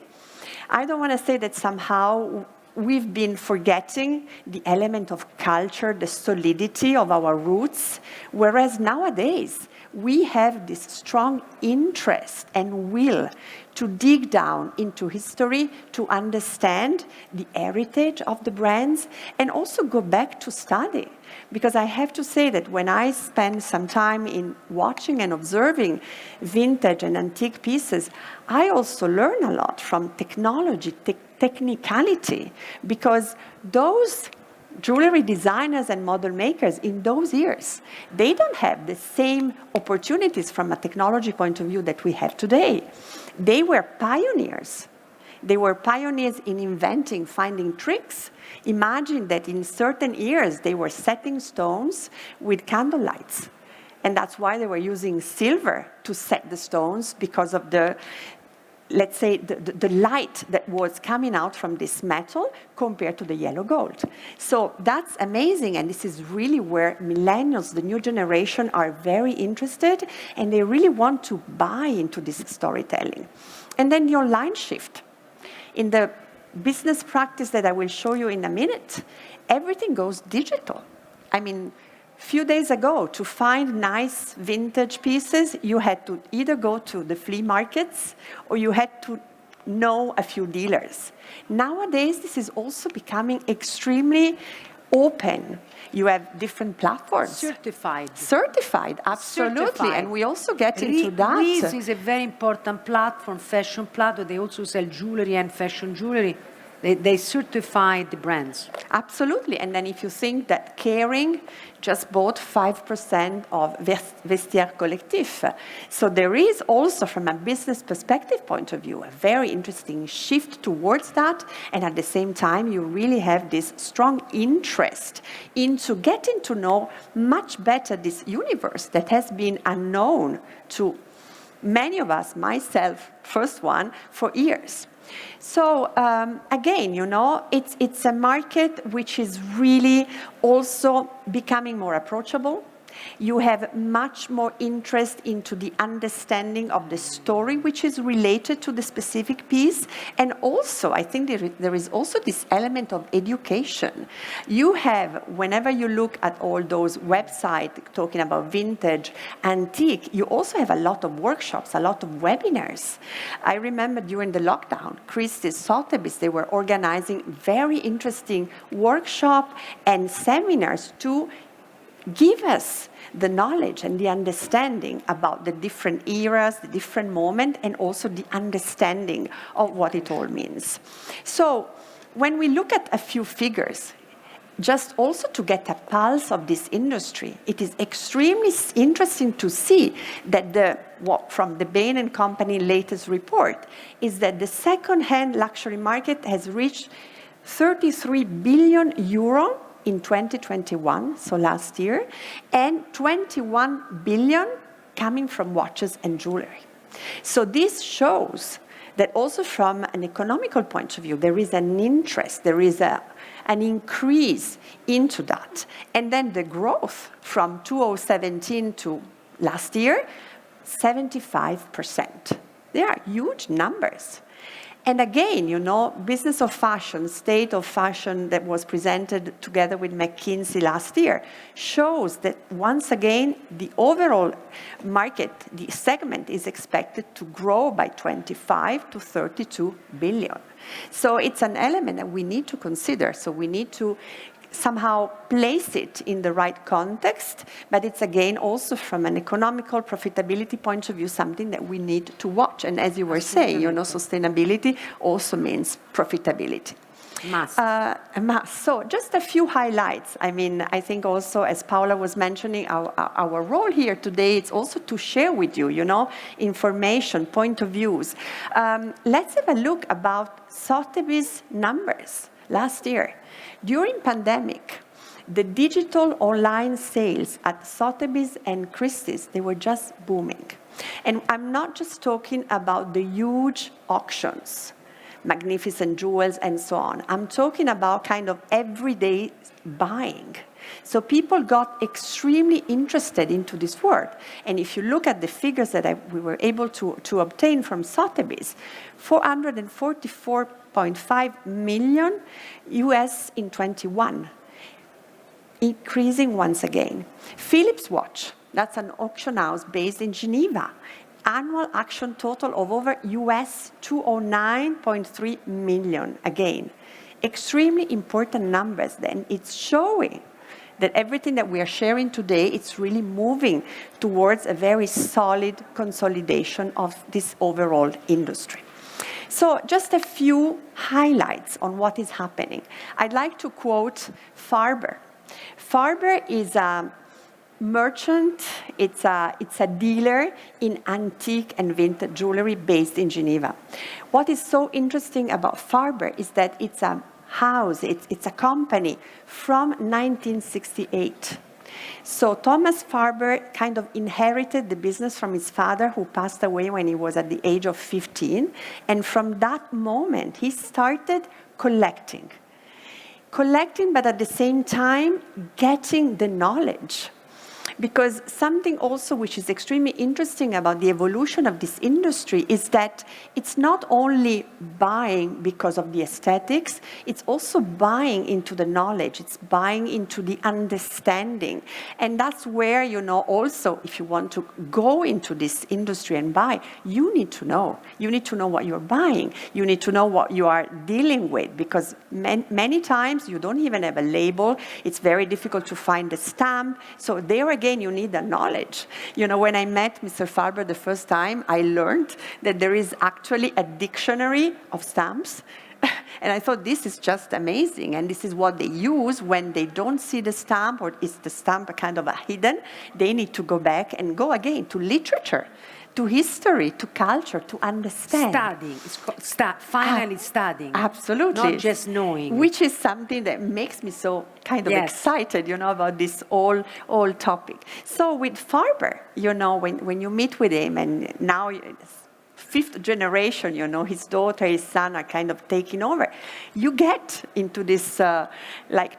I don't want to say that somehow we've been forgetting the element of culture, the solidity of our roots, whereas nowadays, we have this strong interest and will to dig down into history, to understand the heritage of the brands, and also go back to study. Because I have to say that when I spend some time in watching and observing vintage and antique pieces, I also learn a lot from technology, technicality, because those jewelry designers and model makers in those years, they don't have the same opportunities from a technology point of view that we have today. They were pioneers. They were pioneers in inventing, finding tricks. Imagine that in certain years, they were setting stones with candle lights. And that's why they were using silver to set the stones, because of the, let's say, the light that was coming out from this metal compared to the yellow gold. So that's amazing, and this is really where millennials, the new generation, are very interested, and they really want to buy into this storytelling. And then the online shift. In the business practice that I will show you in a minute, everything goes digital. I mean, few days ago, to find nice vintage pieces, you had to either go to the flea markets or you had to know a few dealers. Nowadays, this is also becoming extremely open. You have different platforms. Certified. Certified, absolutely. Certified. And we also get into that. Reese is a very important platform, fashion platform. They also sell jewelry and fashion jewelry. They certify the brands. Absolutely. And then if you think that Kering just bought 5% of Vestiaire Collectif. So there is also, from a business perspective point of view, a very interesting shift towards that. And at the same time, you really have this strong interest into getting to know much better this universe that has been unknown to many of us, myself, first one, for years. So again, you know, it's a market which is really also becoming more approachable. You have much more interest into the understanding of the story which is related to the specific piece. And also, I think there is also this element of education. You have, whenever you look at all those websites talking about vintage, antique, you also have a lot of workshops, a lot of webinars. I remember during the lockdown, Christie's, Sotheby's, they were organizing very interesting workshops and seminars to give us the knowledge and the understanding about the different eras, the different moments, and also the understanding of what it all means. So when we look at a few figures, just also to get a pulse of this industry, it is extremely interesting to see that from the Bain & Company latest report is that the second-hand luxury market has reached 33 billion euro in 2021, so last year, and 21 billion coming from watches and jewelry. So this shows that also from an economical point of view, there is an interest, there is an increase into that. And then the growth from 2017 to last year, 75%. They are huge numbers. And again, you know, Business of Fashion, State of Fashion that was presented together with McKinsey last year shows that once again, the overall market, the segment is expected to grow by 25 to 32 billion. So it's an element that we need to consider. So we need to somehow place it in the right context, but it's again also from an economical profitability point of view, something that we need to watch. And as you were saying, you know, sustainability also means profitability. Must. A must. So just a few highlights. I mean, I think also, as Paola was mentioning, our role here today is also to share with you, information, point of views. Let's have a look about Sotheby's numbers last year. During pandemic, the digital online sales at Sotheby's and Christie's, they were just booming. And I'm not just talking about the huge auctions, magnificent jewels and so on. I'm talking about kind of everyday buying. So people got extremely interested into this world. And if you look at the figures that we were able to obtain from Sotheby's, 444.5 million US in 21, increasing once again. Phillips Watch, that's an auction house based in Geneva. Annual auction total of over US 209.3 million again. Extremely important numbers then. It's showing that everything that we are sharing today, it's really moving towards a very solid consolidation of this overall industry. So just a few highlights on what is happening. I'd like to quote Farber. Farber is a merchant, it's a dealer in antique and vintage jewelry based in Geneva. What is so interesting about Farber is that it's a house, it's a company from 1968. So Thomas Farber kind of inherited the business from his father, who passed away when he was at the age of 15. And from that moment, he started collecting, but at the same time, getting the knowledge. Because something also which is extremely interesting about the evolution of this industry is that it's not only buying because of the aesthetics, it's also buying into the knowledge, it's buying into the understanding. And that's where, also, if you want to go into this industry and buy, you need to know. You need to know what you're buying. You need to know what you are dealing with, because many times you don't even have a label. It's very difficult to find a stamp. So there again, you need the knowledge. When I met Mr. Farber the first time, I learned that there is actually a dictionary of stamps. And I thought, this is just amazing. And this is what they use when they don't see the stamp, or is the stamp kind of a hidden. They need to go back and go again to literature, to history, to culture, to understand. Studying. It's finally studying. Absolutely. Not just knowing. Which is something that makes me so kind of excited, about this whole topic. So with Farber, when you meet with him, and now fifth generation, his daughter, his son are kind of taking over. You get into this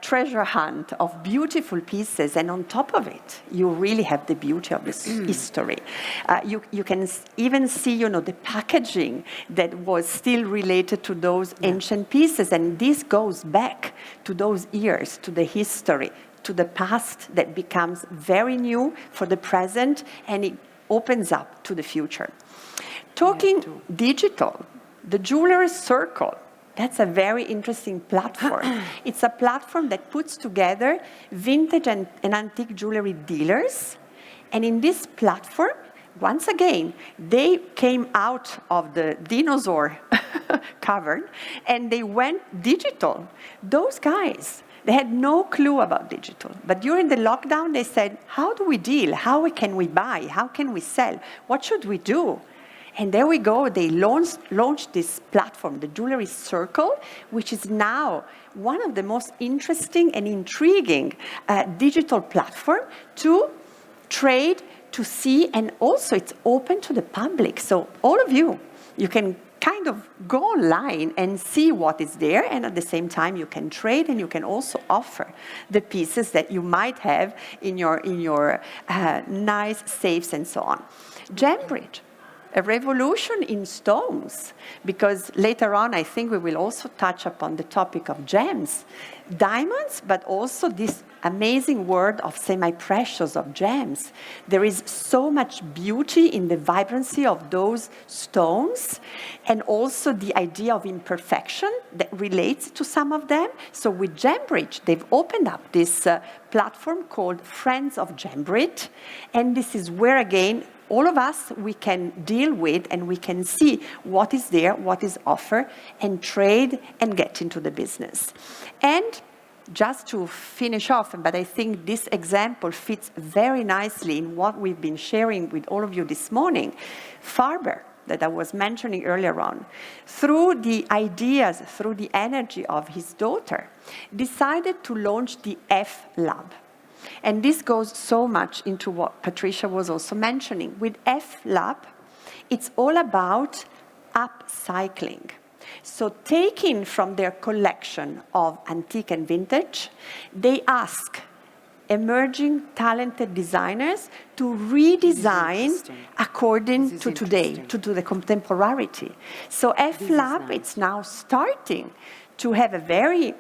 treasure hunt of beautiful pieces, and on top of it, you really have the beauty of this history. You can even see, the packaging that was still related to those ancient pieces, and this goes back to those years, to the history, to the past that becomes very new for the present, and it opens up to the future. Talking digital, the Jewellery Circle, that's a very interesting platform. It's a platform that puts together vintage and antique jewelry dealers. And in this platform, once again, they came out of the dinosaur cavern and they went digital. Those guys, they had no clue about digital. But during the lockdown, they said, how do we deal? How can we buy? How can we sell? What should we do? And there we go. They launched this platform, the Jewellery Circle, which is now one of the most interesting and intriguing digital platform to trade, to see, and also it's open to the public. So all of you can kind of go online and see what is there, and at the same time you can trade, and you can also offer the pieces that you might have in your nice safes and so on. Gembridge, a revolution in stones, because later on I think we will also touch upon the topic of gems, diamonds, but also this amazing world of semi-precious, of gems. There is so much beauty in the vibrancy of those stones, and also the idea of imperfection that relates to some of them. So with Gembridge, they've opened up this platform called Friends of Gembridge, and this is where, again, all of us, we can deal with and we can see what is there, what is offered, and trade and get into the business. And just to finish off, but I think this example fits very nicely in what we've been sharing with all of you this morning, Farber, that I was mentioning earlier on, through the ideas, through the energy of his daughter, decided to launch the F Lab. And this goes so much into what Patricia was also mentioning. With F Lab, it's all about upcycling. So taking from their collection of antique and vintage, they ask emerging talented designers to redesign according to today, to the contemporarity. So F Lab, it's now starting to have a very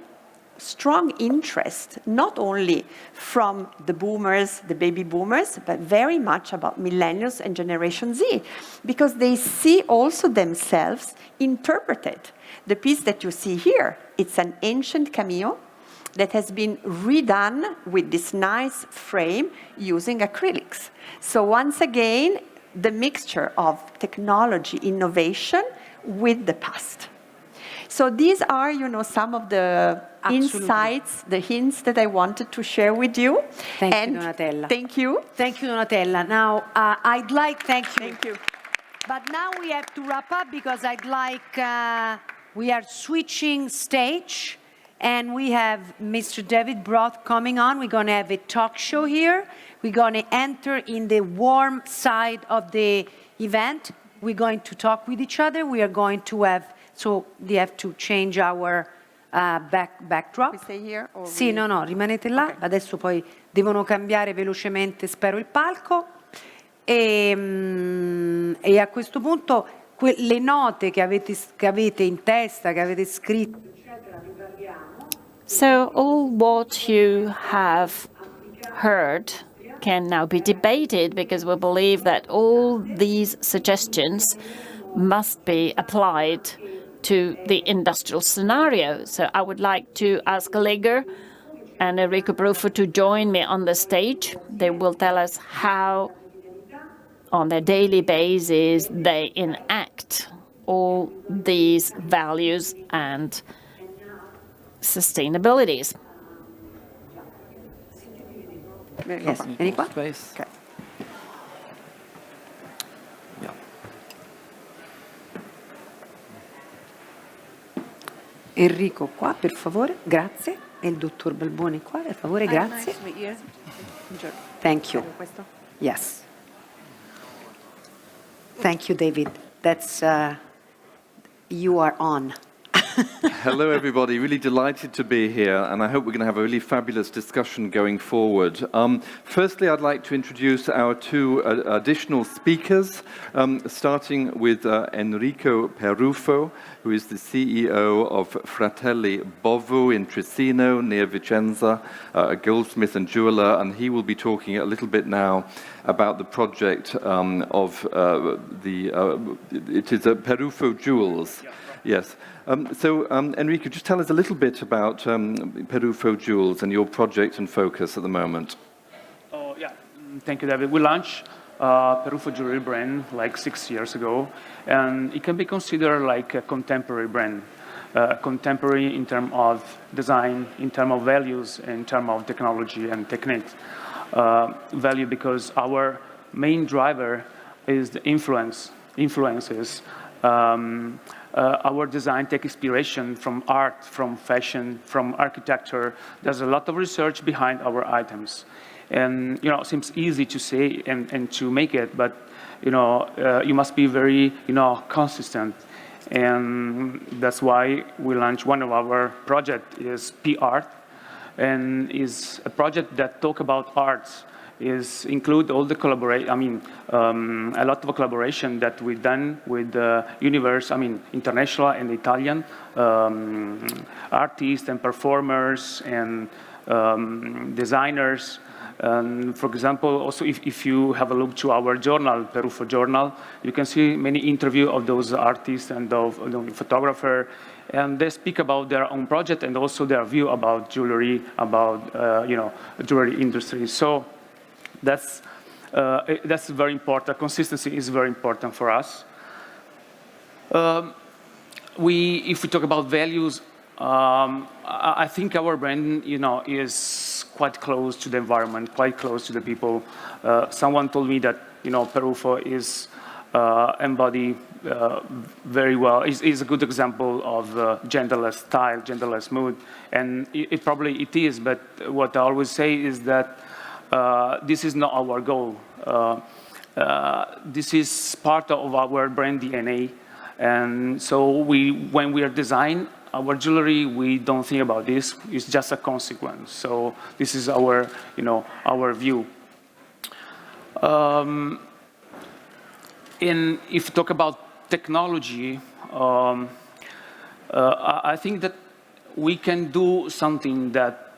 strong interest, not only from the boomers, the baby boomers, but very much about millennials and Generation Z, because they see also themselves interpreted. The piece that you see here, it's an ancient cameo that has been redone with this nice frame using acrylics. So once again, the mixture of technology, innovation with the past. So these are, you know, some of the insights, the hints that I wanted to share with you. Thank you, Donatella. Thank you. Thank you, Donatella. Now, I'd like, thank you. Thank you. But now we have to wrap up because I'd like, we are switching stage and we have Mr. David Broth coming on. We're going to have a talk show here. We're going to enter in the warm side of the event. We're going to talk with each other. We are going to have, so they have to change our backdrop. We stay here? Or sì, no, rimanete là. Okay. Adesso poi devono cambiare velocemente, spero, il palco. E a questo punto le note che avete in testa, che avete scritto, eccetera, vi parliamo. So all what you have heard can now be debated because we believe that all these suggestions must be applied to the industrial scenario. So I would like to ask Liger and Enrico Brufo to join me on the stage. They will tell us how, on a daily basis, they enact all these values and sustainabilities. Yes, vieni qua. Space. Okay. Yeah. Enrico qua, per favore, grazie. E il dottor Balboni qua, per favore, grazie. Thank you. Yes. Thank you, David. That's, you are on. Hello, everybody. Really delighted to be here, and I hope we're going to have a really fabulous discussion going forward. Firstly, I'd like to introduce our two additional speakers, starting with Enrico Perufo, who is the CEO of Fratelli Bovu in Trissino, near Vicenza, a goldsmith and jeweler, and he will be talking a little bit now about the project of it is Perufo Jewels. Yeah. Yes. So, Enrico, just tell us a little bit about Perufo Jewels and your project and focus at the moment. Oh, yeah. Thank you, David. We launched Perufo Jewelry brand like 6 years ago, and it can be considered like a contemporary brand. Contemporary in terms of design, in terms of values, in terms of technology and techniques. Value because our main driver is the influences. Our design takes inspiration from art, from fashion, from architecture. There's a lot of research behind our items. And, you know, it seems easy to say and to make it, but, you know, you must be very, you know, consistent. And that's why we launched one of our projects is P-Art, and is a project that talk about arts. Is include all the collaboration. I mean, a lot of collaboration that we've done with the universe. I mean, international and Italian artists and performers and designers. For example, also if you have a look to our journal, Perufo Journal, you can see many interviews of those artists and of the photographer, and they speak about their own project and also their view about jewelry, about you know, jewelry industry. So. That's That's very important. Consistency is very important for us. If we talk about values, I think our brand, is quite close to the environment, quite close to the people. Someone told me that, Perufo is embody very well. Is a good example of genderless style, genderless mood, and it probably is. But what I always say is that this is not our goal. This is part of our brand DNA, and so when we are designing our jewelry, we don't think about this. It's just a consequence. So this is our, our view. And if you talk about technology, I think that we can do something that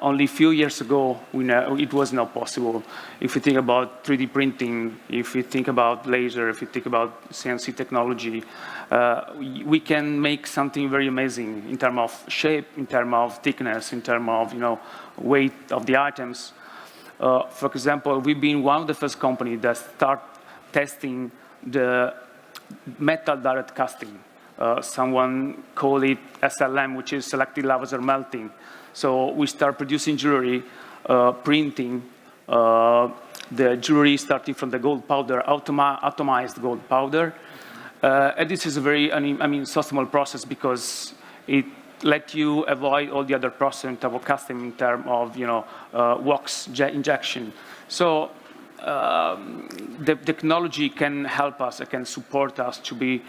only a few years ago it was not possible. If you think about 3D printing, if you think about laser, if you think about CNC technology, we can make something very amazing in terms of shape, in terms of thickness, in terms of weight of the items. For example, we've been one of the first companies that start testing the metal direct casting. Someone called it SLM, which is selective laser melting. So we start producing jewelry, printing the jewelry starting from the gold powder, atomized gold powder. And this is a very, so small process because it let you avoid all the other process in terms of casting, in terms of, wax injection. So the technology can help us, it can support us to be,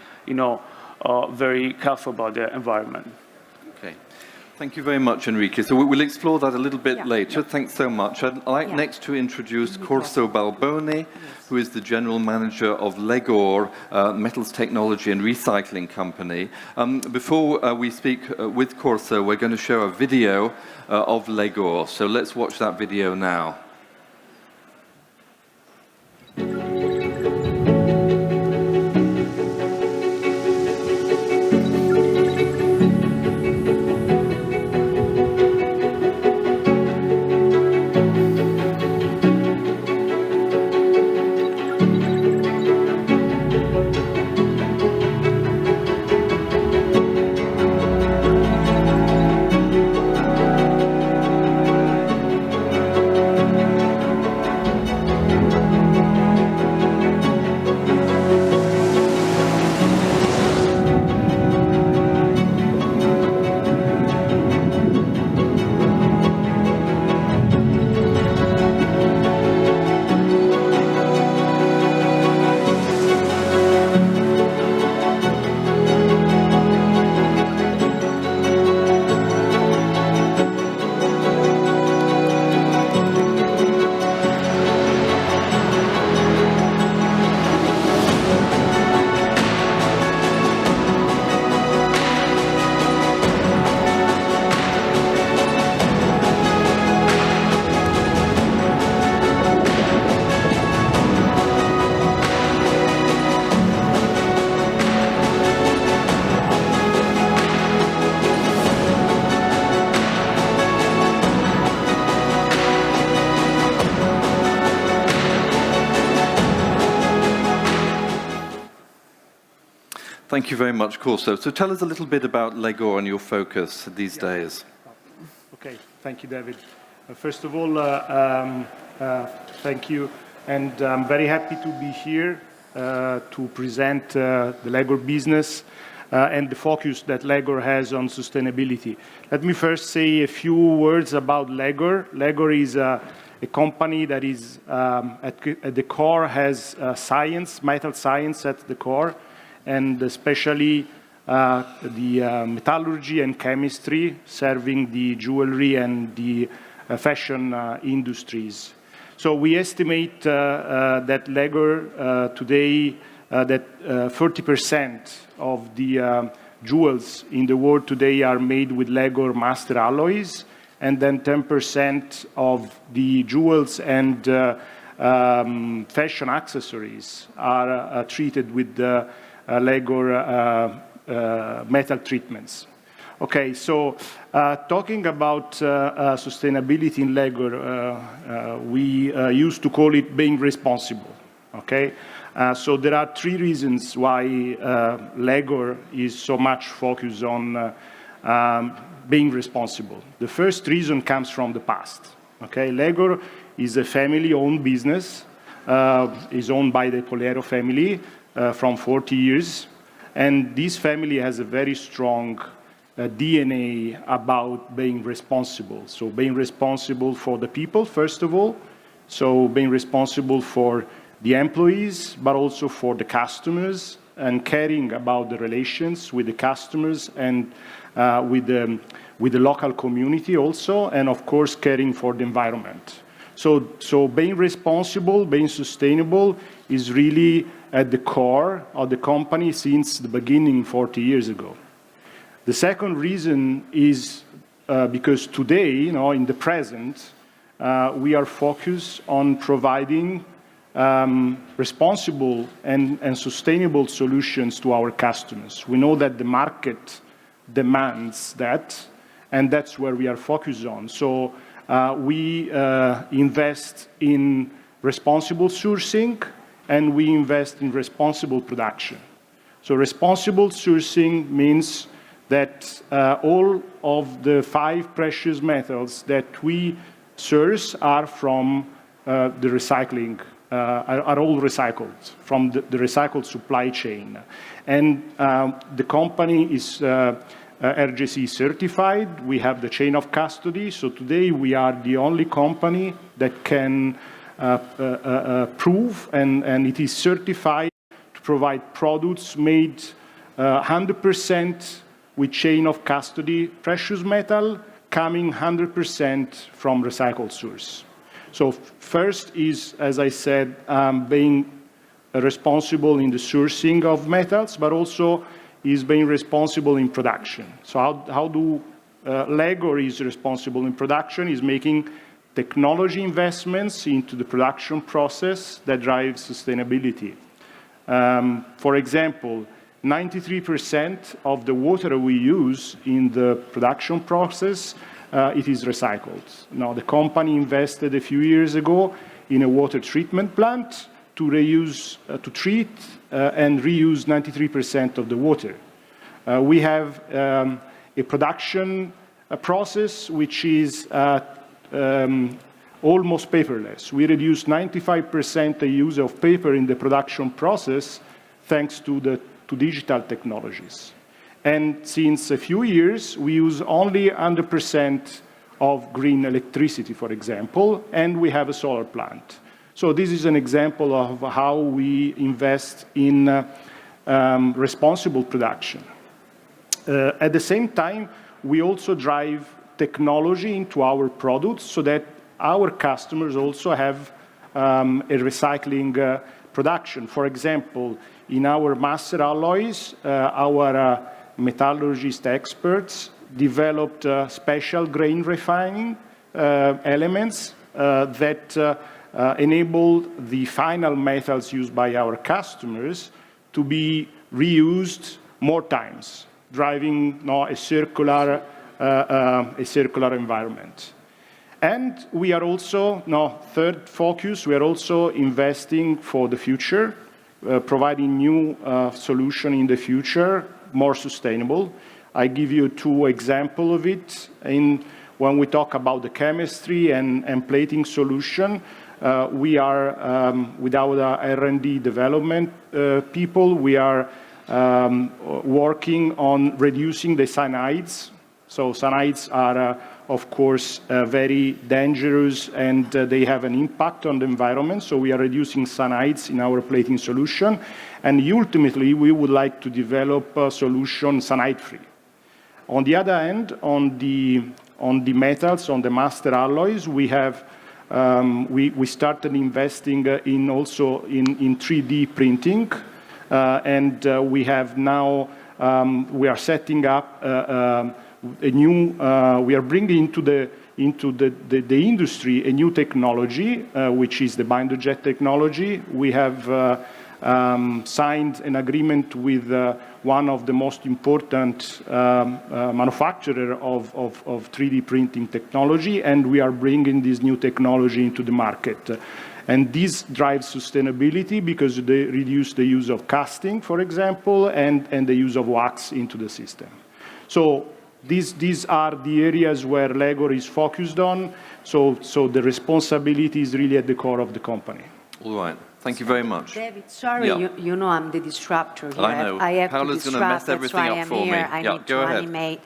very careful about the environment. Okay. Thank you very much, Enrique. So we'll explore that a little bit later. Thanks so much. I'd like next to introduce Corso Balboni, who is the General Manager of Legor, Metals Technology and Recycling Company. Before we speak with Corso, we're going to show a video of Legor. So let's watch that video now. Thank you very much, Corso. So tell us a little bit about Legor and your focus these days. Okay, thank you, David. First of all, thank you, and I'm very happy to be here to present the Legor business and the focus that Legor has on sustainability. Let me first say a few words about Legor. Legor is a company that is at the core has science, metal science at the core, and especially the metallurgy and chemistry serving the jewelry and the fashion industries. So we estimate that Legor today, that 30% of the jewels in the world today are made with Legor master alloys, and then 10% of the jewels and fashion accessories are treated with Legor metal treatments. Okay, so talking about sustainability in Legor, we used to call it being responsible, okay? So there are three reasons why Legor is so much focused on being responsible. The first reason comes from the past, okay? Legor is a family-owned business, is owned by the Polero family from 40 years, and this family has a very strong DNA about being responsible. So being responsible for the people, first of all, so being responsible for the employees, but also for the customers, and caring about the relations with the customers and with the local community also, and of course caring for the environment. So being responsible, being sustainable is really at the core of the company since the beginning 40 years ago. The second reason is because today, in the present, we are focused on providing responsible and sustainable solutions to our customers. We know that the market demands that, and that's where we are focused on. So we invest in responsible sourcing, and we invest in responsible production. So responsible sourcing means that all of the 5 precious metals that we source are from the recycling, are all recycled from the recycled supply chain. And the company is RJC certified. We have the chain of custody. So today we are the only company that can prove, and it is certified to provide products made 100% with chain of custody precious metal coming 100% from recycled source. So first is, as I said, being responsible in the sourcing of metals, but also is being responsible in production. So how do Legor is responsible in production is making technology investments into the production process that drives sustainability. For example, 93% of the water we use in the production process, it is recycled. Now, the company invested a few years ago in a water treatment plant to treat and reuse 93% of the water. We have a production process which is almost paperless. We reduce 95% the use of paper in the production process thanks to digital technologies. And since a few years, we use only 100% of green electricity, for example, and we have a solar plant. So this is an example of how we invest in responsible production. At the same time, we also drive technology into our products so that our customers also have a recycling production. For example, in our master alloys, our metallurgist experts developed special grain refining elements that enable the final metals used by our customers to be reused more times, driving a circular environment. And we are also, third focus, we are also investing for the future, providing new solution in the future, more sustainable. I give you 2 examples of it. When we talk about the chemistry and plating solution, we are, with our R&D development people, we are working on reducing the cyanides. So cyanides are, of course, very dangerous, and they have an impact on the environment. So we are reducing cyanides in our plating solution. And ultimately, we would like to develop a solution cyanide-free. On the other hand, on the metals, on the master alloys, we have we started investing also in 3D printing, and we have now we are setting up a new, we are bringing into the industry a new technology, which is the binder jet technology. We have signed an agreement with one of the most important manufacturer of 3D printing technology, and we are bringing this new technology into the market. And this drives sustainability because they reduce the use of casting, for example, and the use of wax into the system. So these are the areas where LEGO is focused on. So the responsibility is really at the core of the company. All right. Thank you very much. David, sorry, Yeah. you know I'm the disruptor here. I know. I have Paola's to gonna mess disrupt, that's everything why up I'm for me. here. I Yeah, need go to ahead. animate.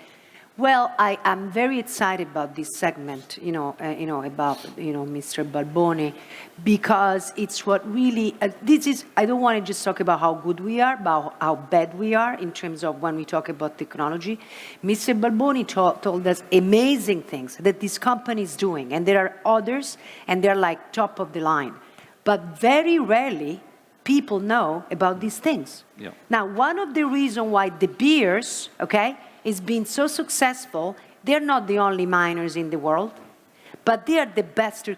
Well, I'm very excited about this segment, about, Mr. Balboni, because it's what really, I don't want to just talk about how good we are, about how bad we are in terms of when we talk about technology. Mr. Balboni told us amazing things that this company is doing, and there are others, and they're like top of the line. But very rarely people know about these things. Yeah. Now, one of the reasons why De Beers, is being so successful, they're not the only miners in the world, but they are the best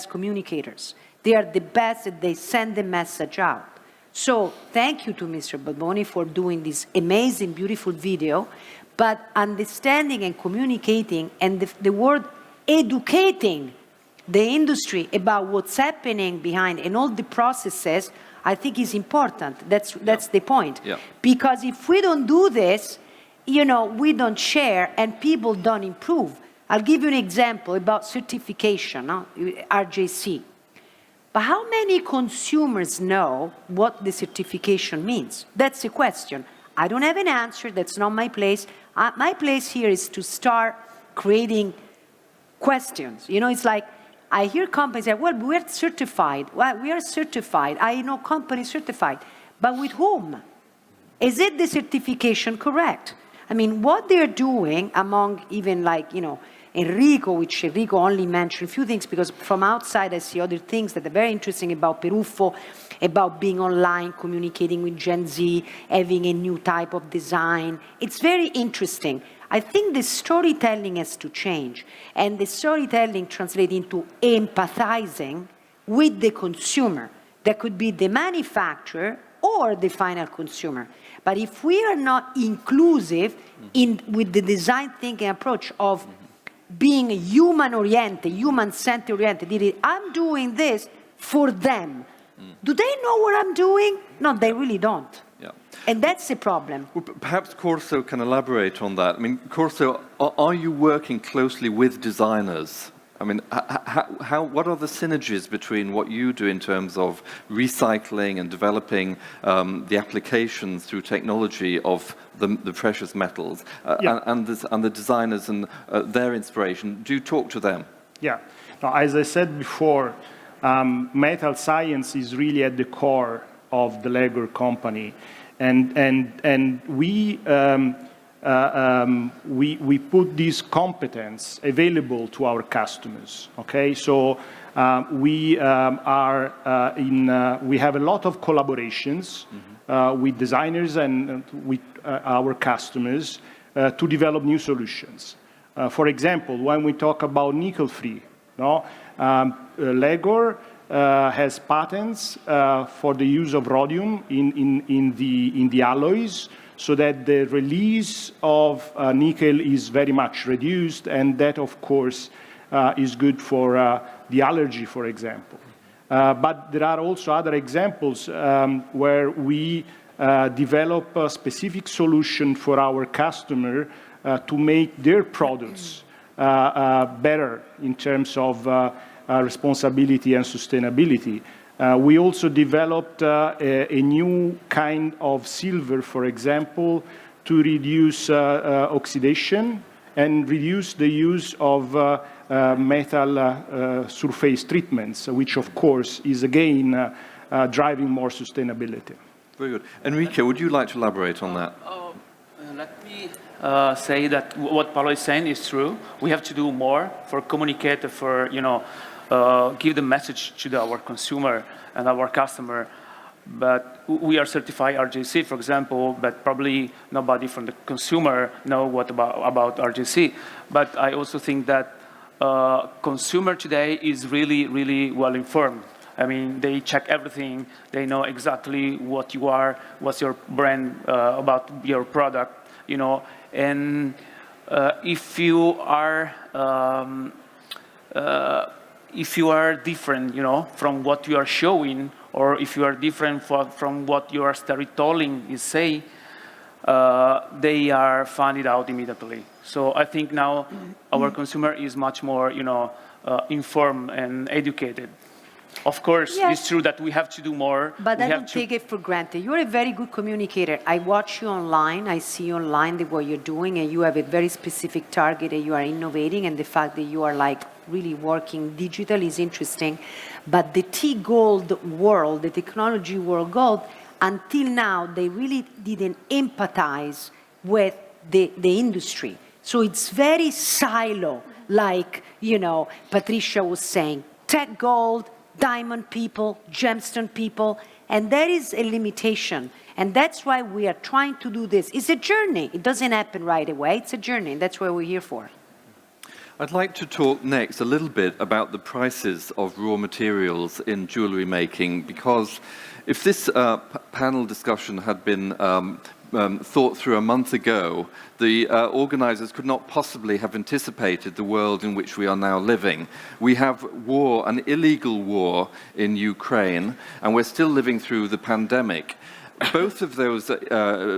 communicators. They are the best that they send the message out. So thank you to Mr. Balboni for doing this amazing, beautiful video, but understanding and communicating and the word educating the industry about what's happening behind and all the processes, I think is important. That's the point. Yeah. Because if we don't do this, we don't share and people don't improve. I'll give you an example about certification, RJC. But how many consumers know what the certification means? That's the question. I don't have an answer. That's not my place. My place here is to start creating questions. It's like, I hear companies say, well, we're certified. Well, we are certified. I know companies certified. But with whom? Is it the certification correct? I mean, what they're doing among even Enrico, which Enrico only mentioned a few things, because from outside I see other things that are very interesting about Peruffo, about being online, communicating with Gen Z, having a new type of design. It's very interesting. I think the storytelling has to change, and the storytelling translates into empathizing with the consumer. That could be the manufacturer or the final consumer. But if we are not inclusive with the design thinking approach of being human-oriented, human-centered oriented, I'm doing this for them. Do they know what I'm doing? No, they really don't. Yeah. And that's the problem. Well, perhaps Corso can elaborate on that. I mean, Corso, are you working closely with designers? I mean, what are the synergies between what you do in terms of recycling and developing the applications through technology of the precious metals and the designers and their inspiration? Do you talk to them? Yeah. Now, as I said before, metal science is really at the core of the LEGO company, and we put this competence available to our customers. Okay, so we have a lot of collaborations with designers and with our customers to develop new solutions. For example, when we talk about nickel-free, LEGO has patents for the use of rhodium in the alloys, so that the release of nickel is very much reduced, and that, of course, is good for the allergy, for example. But there are also other examples where we develop a specific solution for our customer to make their products better in terms of responsibility and sustainability. We also developed a new kind of silver, for example, to reduce oxidation and reduce the use of metal surface treatments, which, of course, is again driving more sustainability. Very good. Enrico, would you like to elaborate on that? Let me say that what Paolo is saying is true. We have to do more for communicate, for give the message to our consumer and our customer. But we are certified RJC, for example, but probably nobody from the consumer know what about RJC. But I also think that consumer today is really, really well informed I mean, they check everything. They know exactly what you are, what's your brand, about your product, you know. And if you are different, you know, from what you are showing, or if you are different from what your storytelling is saying, they are find it out immediately. So I think now our consumer is much more, you know, informed and educated. Of course, Yes. it's true that we have to do more. But we I have don't to take it for granted. You're a very good communicator. I watch you online. I see you online what you're doing, and you have a very specific target, and you are innovating, and the fact that you are like really working digital is interesting. But the T-Gold world, the technology world gold, until now, they really didn't empathize with the industry. So it's very silo, like, you know, Patricia was saying, tech gold, diamond people, gemstone people, and there is a limitation. And that's why we are trying to do this. It's a journey. It doesn't happen right away. It's a journey, and that's what we're here for. I'd like to talk next a little bit about the prices of raw materials in jewellery making, because if this panel discussion had been thought through a month ago, the organisers could not possibly have anticipated the world in which we are now living. We have war, an illegal war in Ukraine, and we're still living through the pandemic. Both of those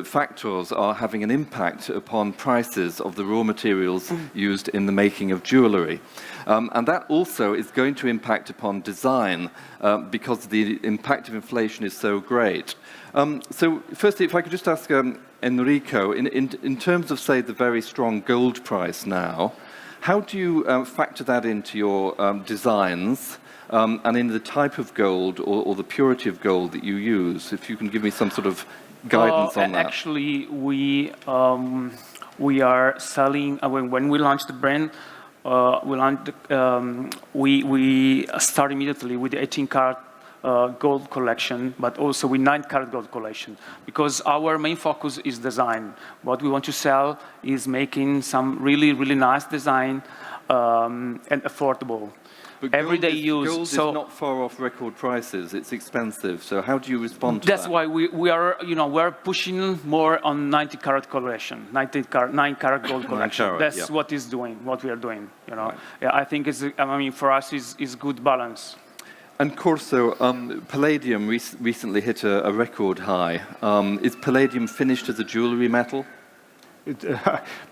factors are having an impact upon prices of the raw materials used in the making of jewellery. And that also is going to impact upon design because the impact of inflation is so great. So firstly, if I could just ask Enrico, in terms of, say, the very strong gold price now, how do you factor that into your designs? And in the type of gold or the purity of gold that you use, if you can give me some sort of guidance on that. Actually, we are selling, when we launched the brand, we start immediately with the 18-karat gold collection, but also with 9-karat gold collection, because our main focus is design. What we want to sell is making some really, really nice design and affordable. But everyday use. Gold is not far off record prices. It's expensive. So how do you respond to that? That's why we are, you know, we're pushing more on 90-karat collection, 9-karat gold collection. That's what we are doing. You know, yeah, I think it's, I mean, for us is good balance. And Corso, Palladium recently hit a record high. Is Palladium finished as a jewellery metal?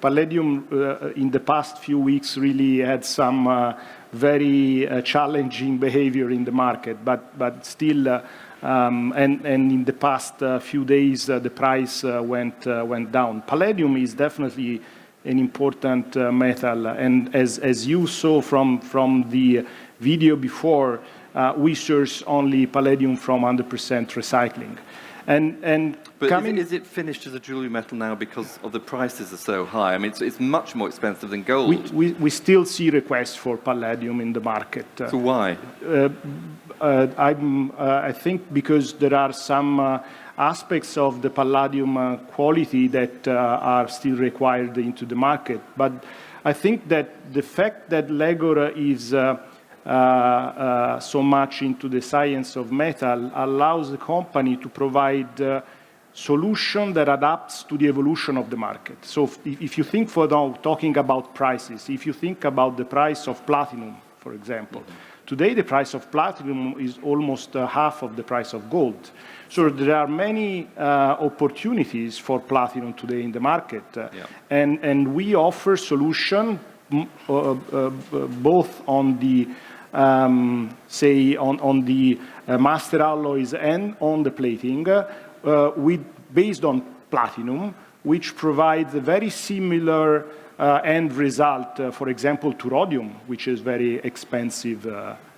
Palladium in the past few weeks really had some very challenging behavior in the market, but still, and in the past few days, the price went down. Palladium is definitely an important metal, and as you saw from the video before, we source only palladium from 100% recycling. But is it finished as a jewellery metal now because of the prices are so high? I mean, it's much more expensive than gold. We still see requests for palladium in the market. So why? I think because there are some aspects of the palladium quality that are still required into the market. But I think that the fact that Legor is so much into the science of metal allows the company to provide solution that adapts to the evolution of the market. So if you think for now, talking about prices, if you think about the price of platinum, for example, today the price of platinum is almost half of the price of gold. So there are many opportunities for platinum today in the market. And we offer solution both on the say on the master alloys and on the plating, based on platinum, which provides a very similar end result, for example, to rhodium, which is very expensive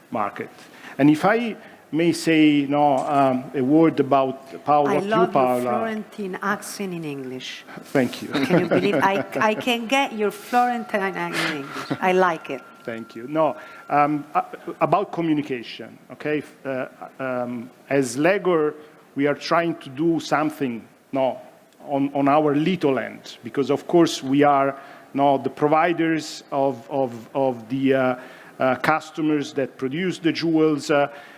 market. And if I may say a word about Paola. I love your Florentine accent in English. Thank you. Can you believe I can get your Florentine accent in English. I like it. Thank you. No, about communication, okay? As Legor, we are trying to do something on our little end, because of course we are the providers of the customers that produce the jewels.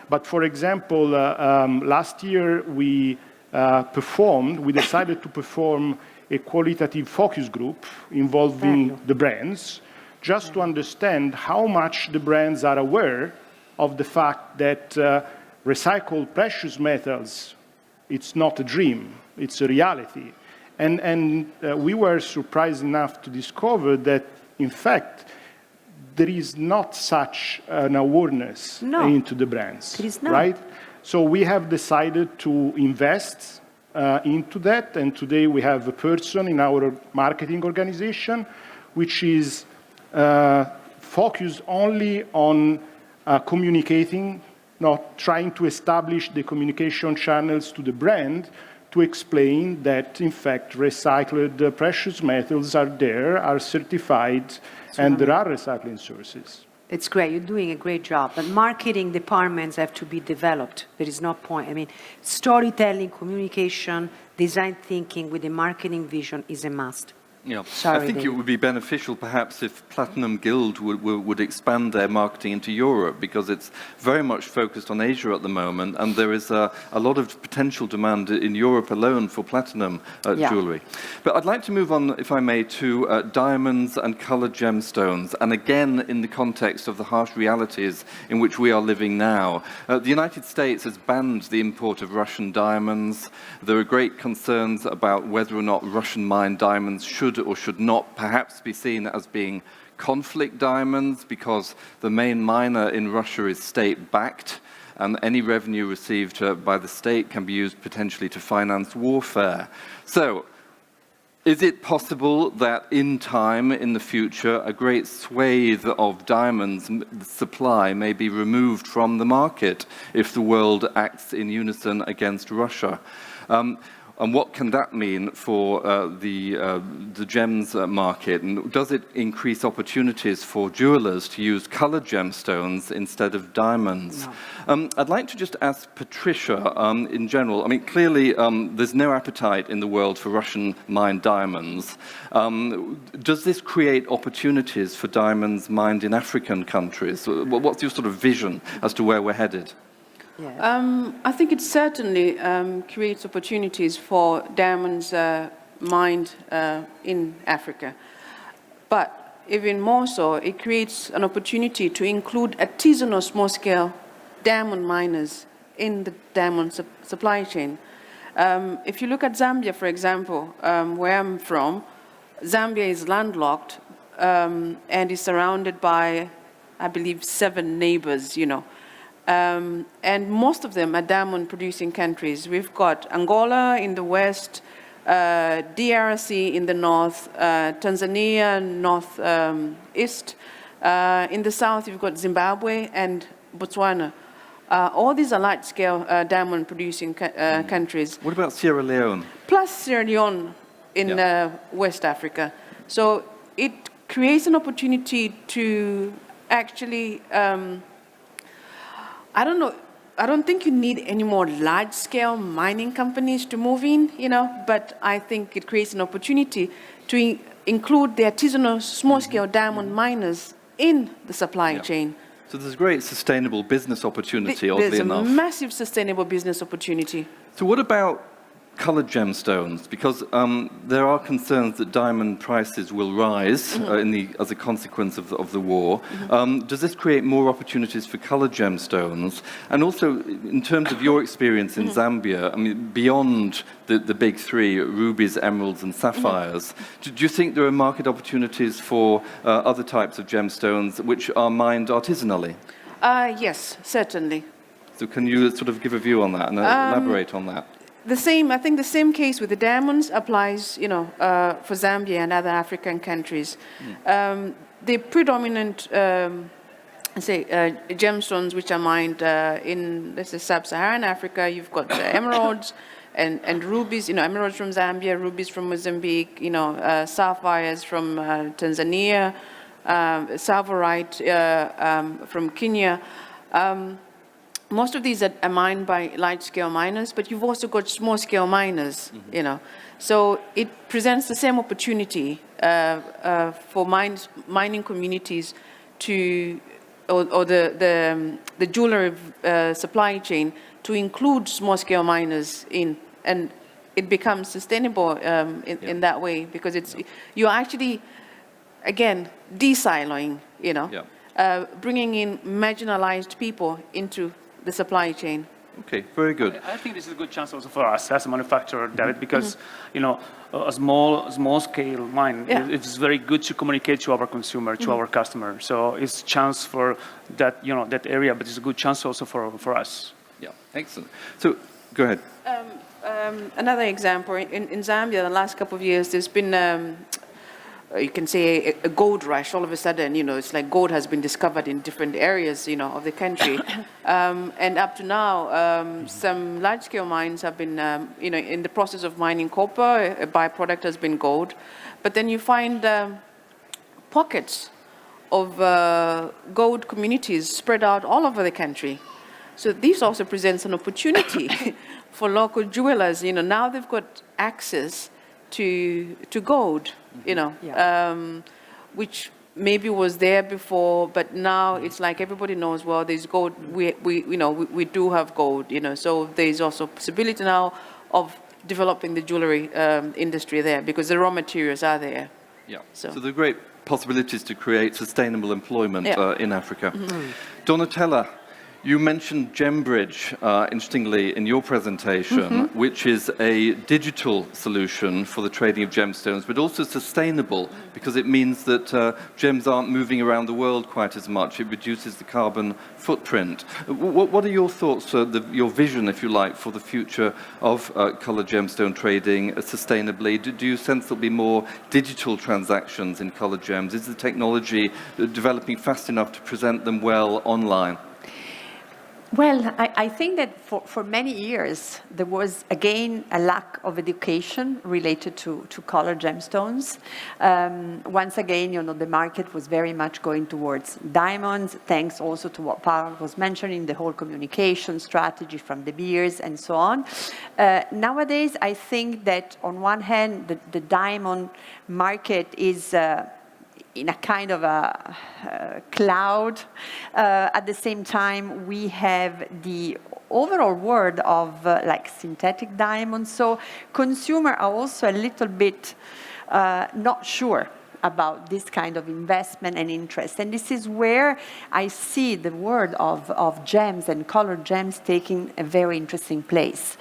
But for example, last year we decided to perform a qualitative focus group involving the brands, just to understand how much the brands are aware of the fact that recycled precious metals, it's not a dream, it's a reality. And we were surprised enough to discover that, in fact, there is not such an awareness into the brands, right? So we have decided to invest into that, and today we have a person in our marketing organization which is focused only on communicating, not trying to establish the communication channels to the brand to explain that, in fact, recycled precious metals are there, are certified, and there are recycling sources. It's great. You're doing a great job. But marketing departments have to be developed. There is no point. I mean, storytelling, communication, design thinking with a marketing vision is a must. Yeah, Sorry, I think David. it would be beneficial perhaps if Platinum Guild would expand their marketing into Europe, because it's very much focused on Asia at the moment, and there is a lot of potential demand in Europe alone for platinum jewellery. But I'd like to move on, if I may, to diamonds and coloured gemstones, and again in the context of the harsh realities in which we are living now. The United States has banned the import of Russian diamonds. There are great concerns about whether or not Russian mined diamonds should or should not perhaps be seen as being conflict diamonds, because the main miner in Russia is state-backed, and any revenue received by the state can be used potentially to finance warfare. So, is it possible that in time, in the future, a great swathe of diamonds supply may be removed from the market if the world acts in unison against Russia? And what can that mean for the gems market? And does it increase opportunities for jewelers to use colored gemstones instead of diamonds? No. I'd like to just ask Patricia, in general, I mean, clearly there's no appetite in the world for Russian mined diamonds. Does this create opportunities for diamonds mined in African countries? What's your sort of vision as to where we're headed? I think it certainly creates opportunities for diamonds mined in Africa. But even more so, it creates an opportunity to include artisanal small-scale diamond miners in the diamond supply chain. If you look at Zambia, for example, where I'm from, Zambia is landlocked and is surrounded by, I believe, 7 neighbors, and most of them are diamond-producing countries. We've got Angola in the west, DRC in the north, Tanzania northeast. In the south, you've got Zimbabwe and Botswana. All these are large-scale diamond-producing countries. What about Sierra Leone? Plus Sierra Leone in West Africa. So it creates an opportunity to actually I don't think you need any more large-scale mining companies to move in, but I think it creates an opportunity to include the artisanal small-scale diamond miners in the supply chain. So there's a great sustainable business opportunity, oddly enough. There's a massive sustainable business opportunity. So what about coloured gemstones? Because there are concerns that diamond prices will rise as a consequence of the war. Does this create more opportunities for coloured gemstones? And also, in terms of your experience in Zambia, I mean, beyond the big 3, rubies, emeralds, and sapphires, do you think there are market opportunities for other types of gemstones which are mined artisanally? Yes, certainly. So can you sort of give a view on that and elaborate on that? I think the same case with the diamonds applies, for Zambia and other African countries. The predominant, gemstones which are mined in, let's say, sub-Saharan Africa, you've got emeralds and rubies, emeralds from Zambia, rubies from Mozambique, sapphires from Tanzania, salvarite from Kenya. Most of these are mined by large-scale miners, but you've also got small-scale miners, So it presents the same opportunity for mining communities to or the jewelry supply chain to include small-scale miners in, and it becomes sustainable in that way, because you're actually, again, de-siloing, bringing in marginalized people into the supply chain. Okay, very good. I think this is a good chance also for us as a manufacturer, David, because a small scale mine, it's very good to communicate to our consumer, to our customer. So it's a chance for that that area, but it's a good chance also for us. Yeah, excellent. So go ahead. Another example, in Zambia, the last couple of years, there's been, you can say, a gold rush. All of a sudden, it's like gold has been discovered in different areas, of the country. And up to now, some large-scale mines have been, in the process of mining copper. A byproduct has been gold. But then you find pockets of gold communities spread out all over the country. So this also presents an opportunity for local jewelers. Now they've got access to gold, which maybe was there before, but now it's like everybody knows, well, there's gold. We do have gold, So there's also possibility now of developing the jewelry industry there, because the raw materials are there. Yeah. So there are great possibilities to create sustainable employment in Africa. Donatella, you mentioned GemBridge, interestingly, in your presentation, which is a digital solution for the trading of gemstones, but also sustainable, because it means that gems aren't moving around the world quite as much. It reduces the carbon footprint. What are your thoughts, your vision, if you like, for the future of coloured gemstone trading sustainably? Do you sense there'll be more digital transactions in coloured gems? Is the technology developing fast enough to present them well online? Well, I think that for many years, there was, again, a lack of education related to colored gemstones. Once again, the market was very much going towards diamonds, thanks also to what Paul was mentioning, the whole communication strategy from De Beers and so on. Nowadays, I think that on one hand, the diamond market is in a kind of a cloud. At the same time, we have the overall world of like synthetic diamonds. So consumers are also a little bit not sure about this kind of investment and interest. And this is where I see the world of gems and colored gems taking a very interesting place.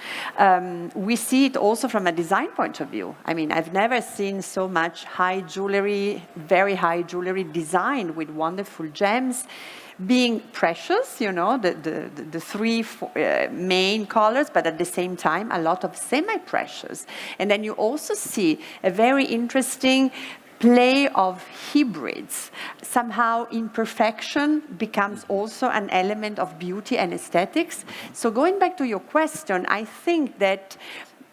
We see it also from a design point of view. I mean, I've never seen so much high jewelry, very high jewelry designed with wonderful gems, being precious, the three main colors, but at the same time, a lot of semi-precious. And then you also see a very interesting play of hybrids. Somehow imperfection becomes also an element of beauty and aesthetics. So going back to your question, I think that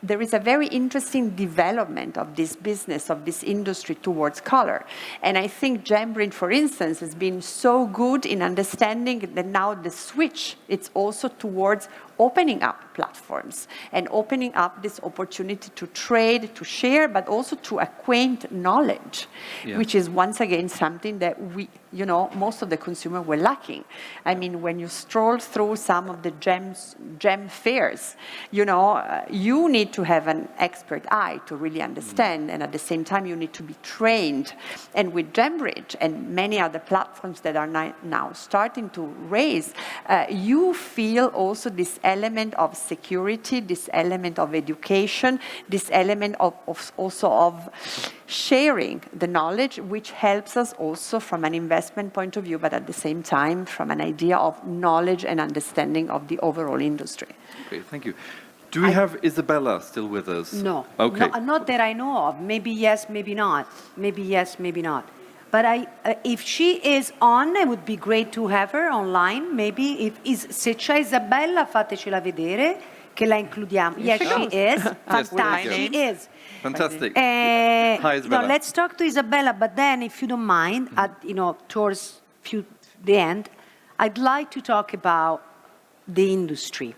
there is a very interesting development of this business, of this industry towards color. And I think GemBridge, for instance, has been so good in understanding that now the switch, it's also towards opening up platforms and opening up this opportunity to trade, to share, but also to acquaint knowledge, which is once again something that we, most of the consumers were lacking. I mean, when you stroll through some of the gem fairs, you need to have an expert eye to really understand, and at the same time, you need to be trained. And with GemBridge and many other platforms that are now starting to raise, you feel also this element of security, this element of education, this element of also of sharing the knowledge, which helps us also from an investment point of view, but at the same time from an idea of knowledge and understanding of the overall industry. Okay, thank you. Do we have Isabella still with us? No. Okay. No, not that I know of. Maybe yes, maybe not. Maybe yes, maybe not. But if she is on, it would be great to have her online. Maybe se c'è Isabella, fatecela vedere, che la includiamo. Yes, she is. Fantastic. She is. Fantastic. Hi, Isabella. Let's talk to Isabella, but then, if you don't mind, towards the end, I'd like to talk about the industry.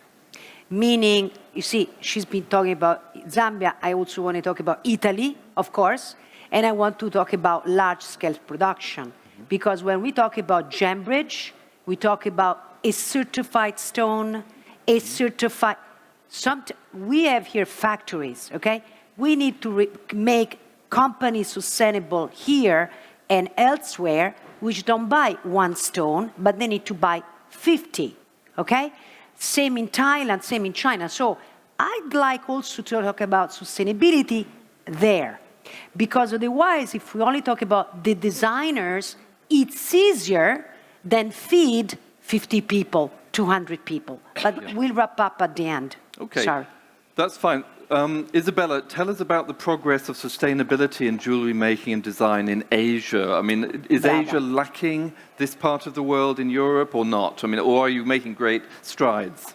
Meaning, you see, she's been talking about Zambia. I also want to talk about Italy, of course. And I want to talk about large-scale production. Because when we talk about GemBridge, we talk about a certified stone, a certified, we have here factories, okay? We need to make companies sustainable here and elsewhere, which don't buy one stone, but they need to buy 50, okay? Same in Thailand, same in China. So I'd like also to talk about sustainability there, because otherwise, if we only talk about the designers, it's easier than feed 50 people, 200 people. But we'll wrap up at the end. Okay, sorry. That's fine. Isabella, tell us about the progress of sustainability in jewelry making and design in Asia. I mean, is Asia lacking this part of the world in Europe or not? I mean, or are you making great strides?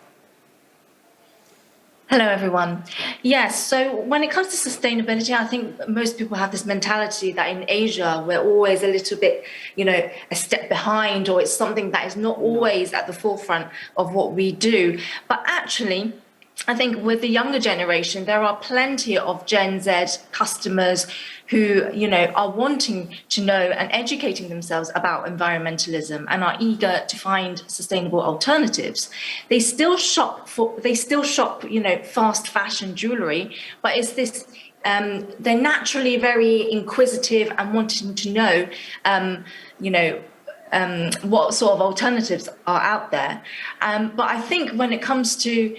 Hello, everyone. Yes, so when it comes to sustainability, I think most people have this mentality that in Asia, we're always a little bit, a step behind, or it's something that is not always at the forefront of what we do. But actually, I think with the younger generation, there are plenty of Gen Z customers who, are wanting to know and educating themselves about environmentalism and are eager to find sustainable alternatives. They still shop, fast fashion jewelry, but it's this, they're naturally very inquisitive and wanting to know, what sort of alternatives are out there. But I think when it comes to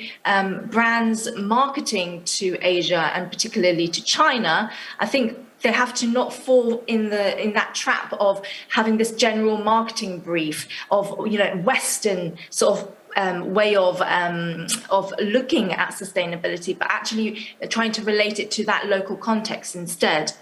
brands marketing to Asia and particularly to China, I think they have to not fall in that trap of having this general marketing brief of Western sort of way of looking at sustainability, but actually trying to relate it to that local context instead.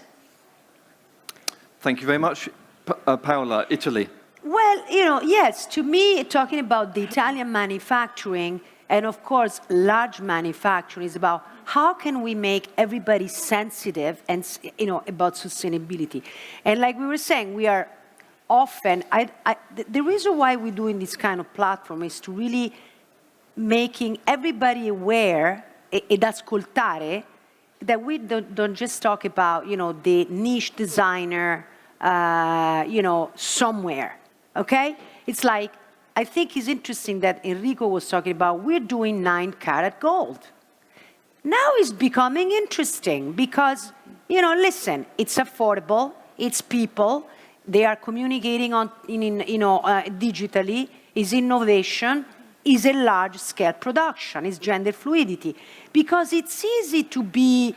Thank you very much. Paola, Italy. Well, yes, to me, talking about the Italian manufacturing and, of course, large manufacturing is about how can we make everybody sensitive and, about sustainability. And like we were saying, we are often, the reason why we're doing this kind of platform is to really making everybody aware, ed ascoltare, that we don't just talk about, the niche designer, somewhere. Okay? It's like, I think it's interesting that Enrico was talking about, we're doing 9-karat gold. Now it's becoming interesting because, listen, it's affordable, it's people, they are communicating digitally, is innovation, is a large-scale production, is gender fluidity. Because it's easy to be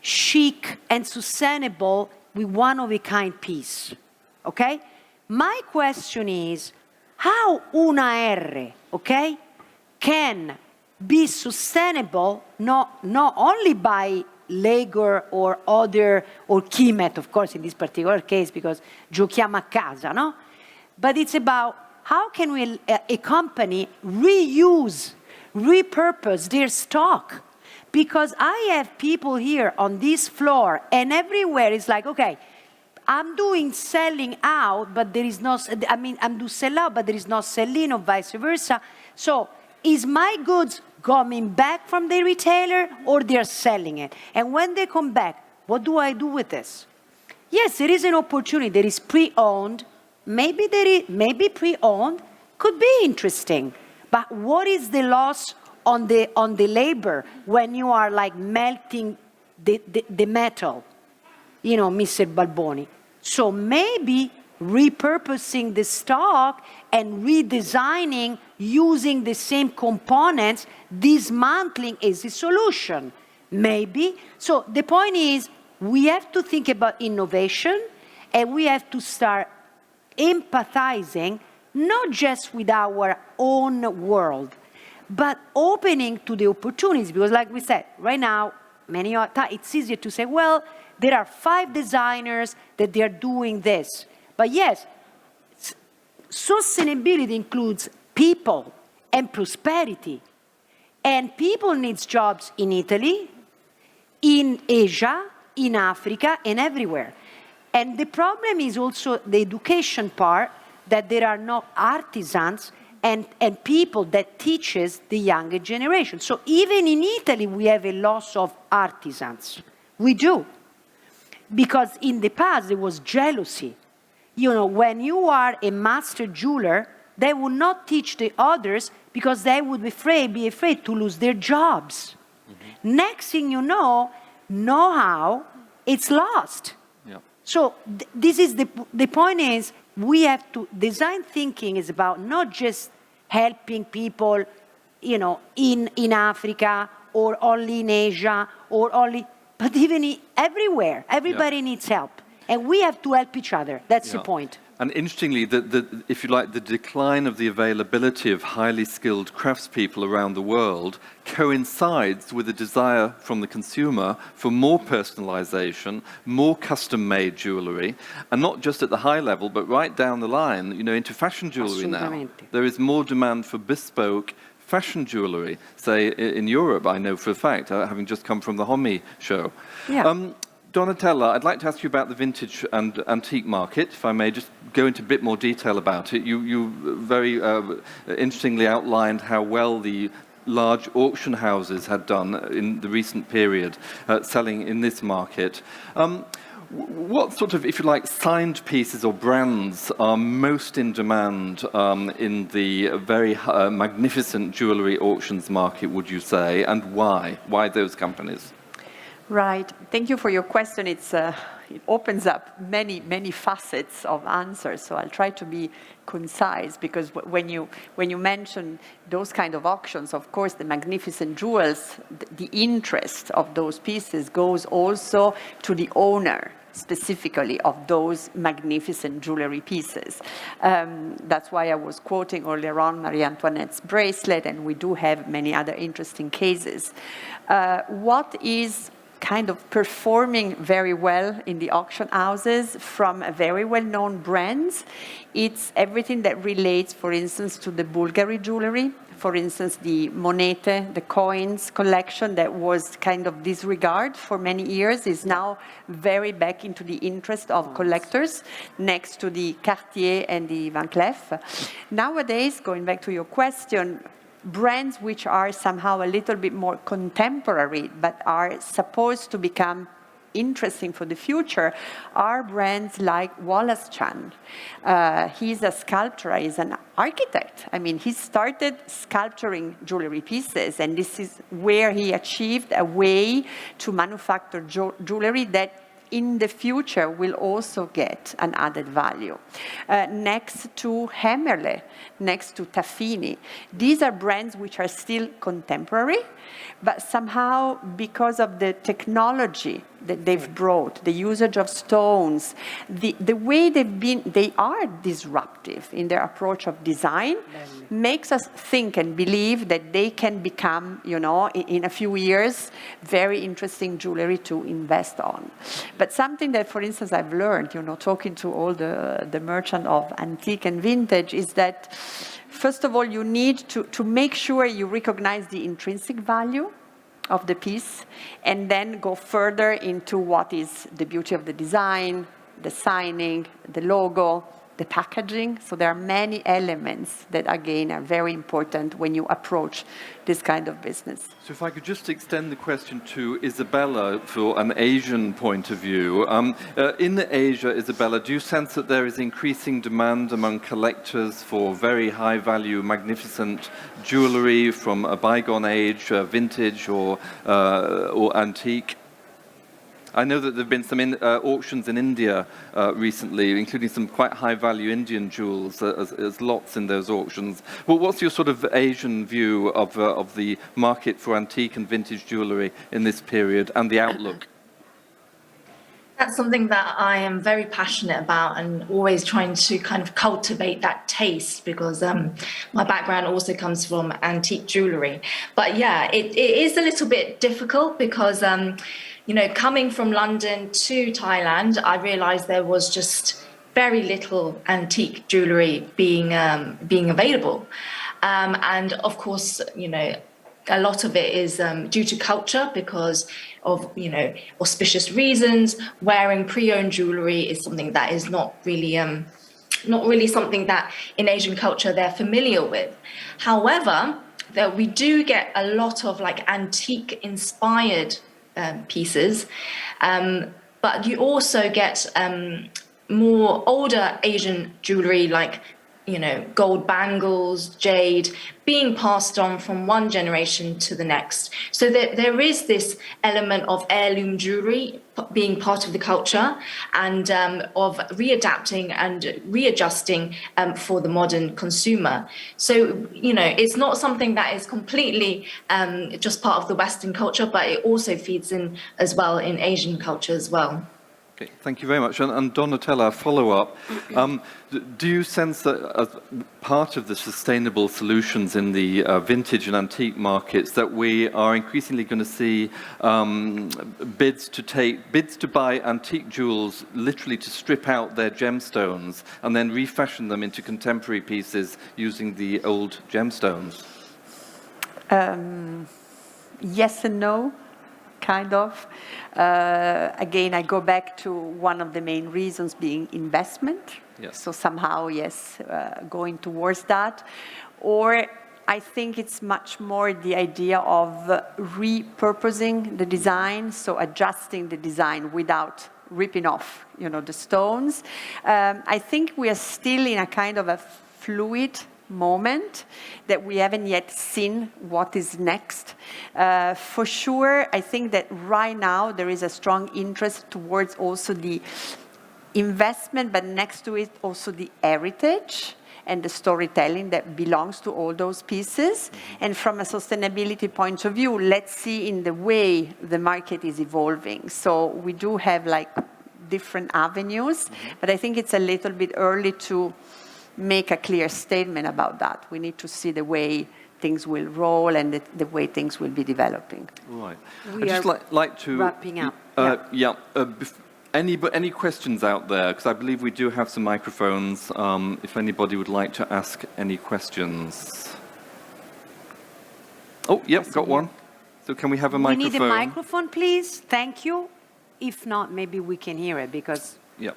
chic and sustainable with one-of-a-kind piece, okay? My question is, how una R, okay, can be sustainable not only by Legor or other, or Kimet, of course, in this particular case, because giochiamo a casa, no? But it's about how can we, a company, reuse, repurpose their stock? Because I have people here on this floor, and everywhere it's like, okay, I'm doing selling out, but there is no, I'm doing sell out, but there is no sell-in, or vice versa. So is my goods coming back from the retailer, or they're selling it? And when they come back, what do I do with this? Yes, there is an opportunity. There is pre-owned. Maybe pre-owned could be interesting. But what is the loss on the labor when you are like melting the metal? Mr. Balboni. So maybe repurposing the stock and redesigning using the same components, dismantling is the solution. Maybe. So the point is, we have to think about innovation, and we have to start empathizing, not just with our own world, but opening to the opportunities. Because like we said, right now, it's easier to say, well, there are 5 designers that they are doing this. But yes, sustainability includes people and prosperity. And people need jobs in Italy, in Asia, in Africa, and everywhere. And the problem is also the education part, that there are no artisans and people that teaches the younger generation. So even in Italy, we have a loss of artisans. We do. Because in the past, there was jealousy. When you are a master jeweler, they would not teach the others because they would be afraid to lose their jobs. Next thing you know-how, it's lost. Yeah. So this is the point is we have to, design thinking is about not just helping people, you know, in Africa or only in Asia or only, but even everywhere. Everybody needs help. And we have to help each other. That's the point. And interestingly, if you like, the decline of the availability of highly skilled craftspeople around the world coincides with a desire from the consumer for more personalization, more custom-made jewelry, and not just at the high level, but right down the line, you know, into fashion jewelry now. There is more demand for bespoke fashion jewelry, say in Europe, I know for a fact, having just come from the Homi show. Yeah. Donatella, I'd like to ask you about the vintage and antique market, if I may just go into a bit more detail about it. You very interestingly outlined how well the large auction houses had done in the recent period, selling in this market. What sort of, if you like, signed pieces or brands are most in demand in the very magnificent jewellery auctions market, would you say, and why? Why those companies? Right. Thank you for your question. It opens up many, many facets of answers. So I'll try to be concise because when you mention those kind of auctions, of course, the magnificent jewels, the interest of those pieces goes also to the owner specifically of those magnificent jewelry pieces. That's why I was quoting earlier on Marie Antoinette's bracelet, and we do have many other interesting cases. What is kind of performing very well in the auction houses from very well-known brands? It's everything that relates, for instance, to the Bulgari jewelry. For instance, the monete, the coins collection that was kind of disregarded for many years is now very back into the interest of collectors, next to the Cartier and the Van Cleef. Nowadays, going back to your question, brands which are somehow a little bit more contemporary but are supposed to become interesting for the future are brands like Wallace Chan. He's a sculptor, he's an architect. I mean, he started sculpturing jewelry pieces, and this is where he achieved a way to manufacture jewelry that in the future will also get an added value. Next to Hemmerle, next to Tafini. These are brands which are still contemporary, but somehow because of the technology that they've brought, the usage of stones, the way they are disruptive in their approach of design, makes us think and believe that they can become, you know, in a few years, very interesting jewelry to invest on. But something that, for instance, I've learned, you know, talking to all the merchants of antique and vintage, is that, first of all, you need to make sure you recognize the intrinsic value of the piece, and then go further into what is the beauty of the design, the signing, the logo, the packaging. So there are many elements that, again, are very important when you approach this kind of business. So if I could just extend the question to Isabella for an Asian point of view. In Asia, Isabella, do you sense that there is increasing demand among collectors for very high-value, magnificent jewellery from a bygone age, vintage or antique? I know that there have been some auctions in India recently, including some quite high-value Indian jewels as lots in those auctions. Well, what's your sort of Asian view of the market for antique and vintage jewellery in this period and the outlook? That's something that I am very passionate about, and always trying to kind of cultivate that taste, because my background also comes from antique jewellery. But yeah, it is a little bit difficult because you know, coming from London to Thailand, I realized there was just very little antique jewellery being available. And of course, you know, a lot of it is due to culture, because of, you know, auspicious reasons. Wearing pre-owned jewellery is something that is not really something that in Asian culture they're familiar with. However, that we do get a lot of like antique inspired pieces, but you also get more older Asian jewellery, like gold bangles, jade, being passed on from one generation to the next. So there is this element of heirloom jewelry being part of the culture and of readapting and readjusting for the modern consumer. So, it's not something that is completely just part of the Western culture, but it also feeds in as well in Asian culture as well. Okay, thank you very much. And Donatella, follow-up. Do you sense that as part of the sustainable solutions in the vintage and antique markets that we are increasingly going to see bids to buy antique jewels, literally to strip out their gemstones and then refashion them into contemporary pieces using the old gemstones? Yes and no. Kind of. Again, I go back to one of the main reasons being investment. Yes. So somehow, yes, going towards that. Or I think it's much more the idea of repurposing the design, so adjusting the design without ripping off, the stones. I think we are still in a kind of a fluid moment that we haven't yet seen what is next. For sure, I think that right now there is a strong interest towards also the investment, but next to it also the heritage and the storytelling that belongs to all those pieces. And from a sustainability point of view, let's see in the way the market is evolving. So we do have different avenues, but I think it's a little bit early to make a clear statement about that. We need to see the way things will roll and the way things will be developing. Right. We I'd just like to wrapping up. Any questions out there? Because I believe we do have some microphones. If anybody would like to ask any questions. Oh, yep, got one. So can we have a microphone? We need a microphone, please. Thank you. If not, maybe we can hear it because. Yeah.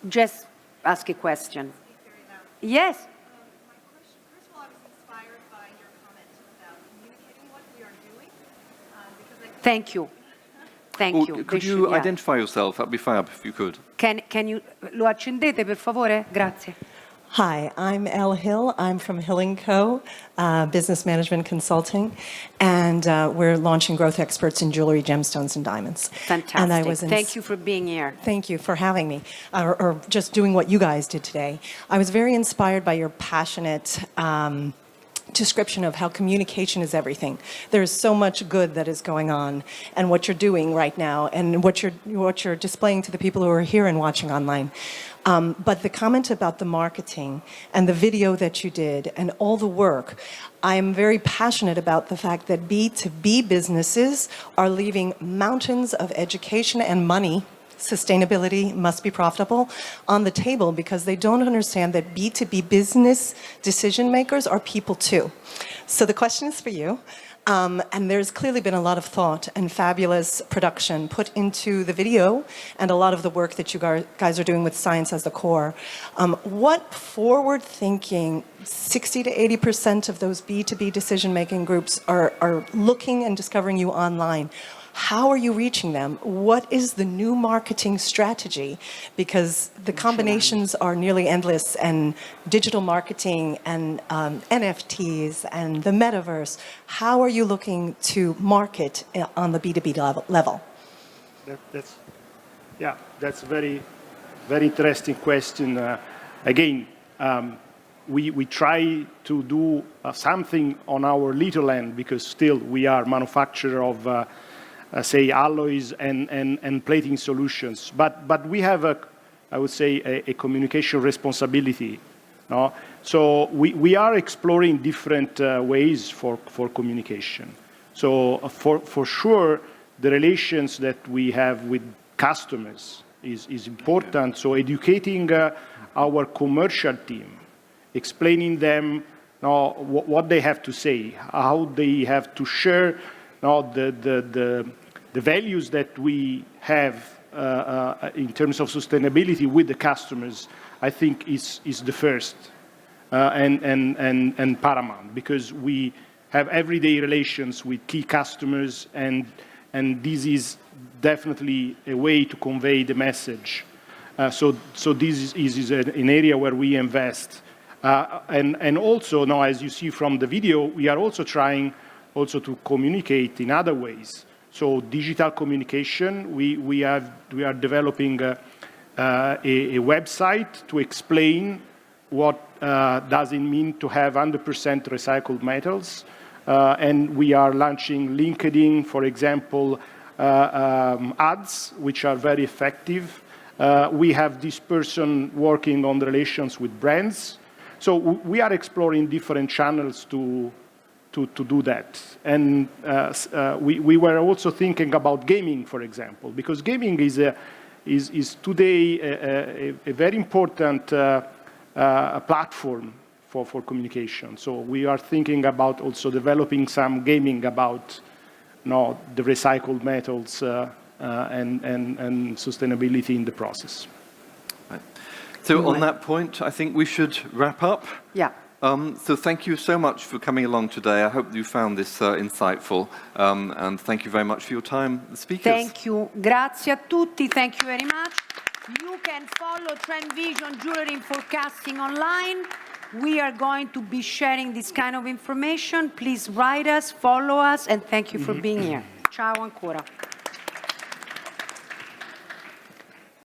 Just ask a question. Yes. My question, first of all, I was inspired by your comments about communicating what we are doing. Thank you. Thank you. Could you identify yourself? That'd be fab if you could. Can you lo accendete per favore? Grazie. Hi, I'm Elle Hill. I'm from Hill & Co. Business Management Consulting, and we're launching growth experts in jewelry, gemstones, and diamonds. Fantastic. And I was Thank you for being here. Thank you for having me, or just doing what you guys did today. I was very inspired by your passionate description of how communication is everything. There's so much good that is going on, and what you're doing right now, and what you're displaying to the people who are here and watching online. But the comment about the marketing and the video that you did and all the work, I am very passionate about the fact that B2B businesses are leaving mountains of education and money. Sustainability must be profitable on the table because they don't understand that B2B business decision makers are people too. So the question is for you. And there's clearly been a lot of thought and fabulous production put into the video and a lot of the work that you guys are doing with science as the core. What forward-thinking 60 to 80% of those B2B decision-making groups are looking and discovering you online? How are you reaching them? What is the new marketing strategy? Because the combinations are nearly endless, and digital marketing and NFTs and the metaverse. How are you looking to market on the B2B level? That's a very, very interesting question. Again, we try to do something on our little end because still we are manufacturer of say alloys and plating solutions, but we have I would say a communication responsibility. No? So we are exploring different ways for communication. So for sure, the relations that we have with customers is important. So educating our commercial team, explaining them what they have to say, how they have to share the values that we have in terms of sustainability with the customers, I think is the first and paramount, because we have everyday relations with key customers, and this is definitely a way to convey the message. So this is an area where we invest. And also, now, as you see from the video, we are also trying also to communicate in other ways. So digital communication, we are developing a website to explain what does it mean to have 100% recycled metals. And we are launching LinkedIn, for example, ads, which are very effective. We have this person working on the relations with brands. So we are exploring different channels to do that. And we were also thinking about gaming, for example, because gaming is today a very important platform for communication. So we are thinking about also developing some gaming about the recycled metals and sustainability in the process. Right. So on that point, I think we should wrap up. Yeah. So thank you so much for coming along today. I hope you found this insightful. And thank you very much for your time, the speakers. Thank you. Grazie a tutti. Thank you very much. You can follow Trendvision Jewelry and Forecasting online. We are going to be sharing this kind of information. Please write us, follow us, and thank you for being here. Ciao ancora.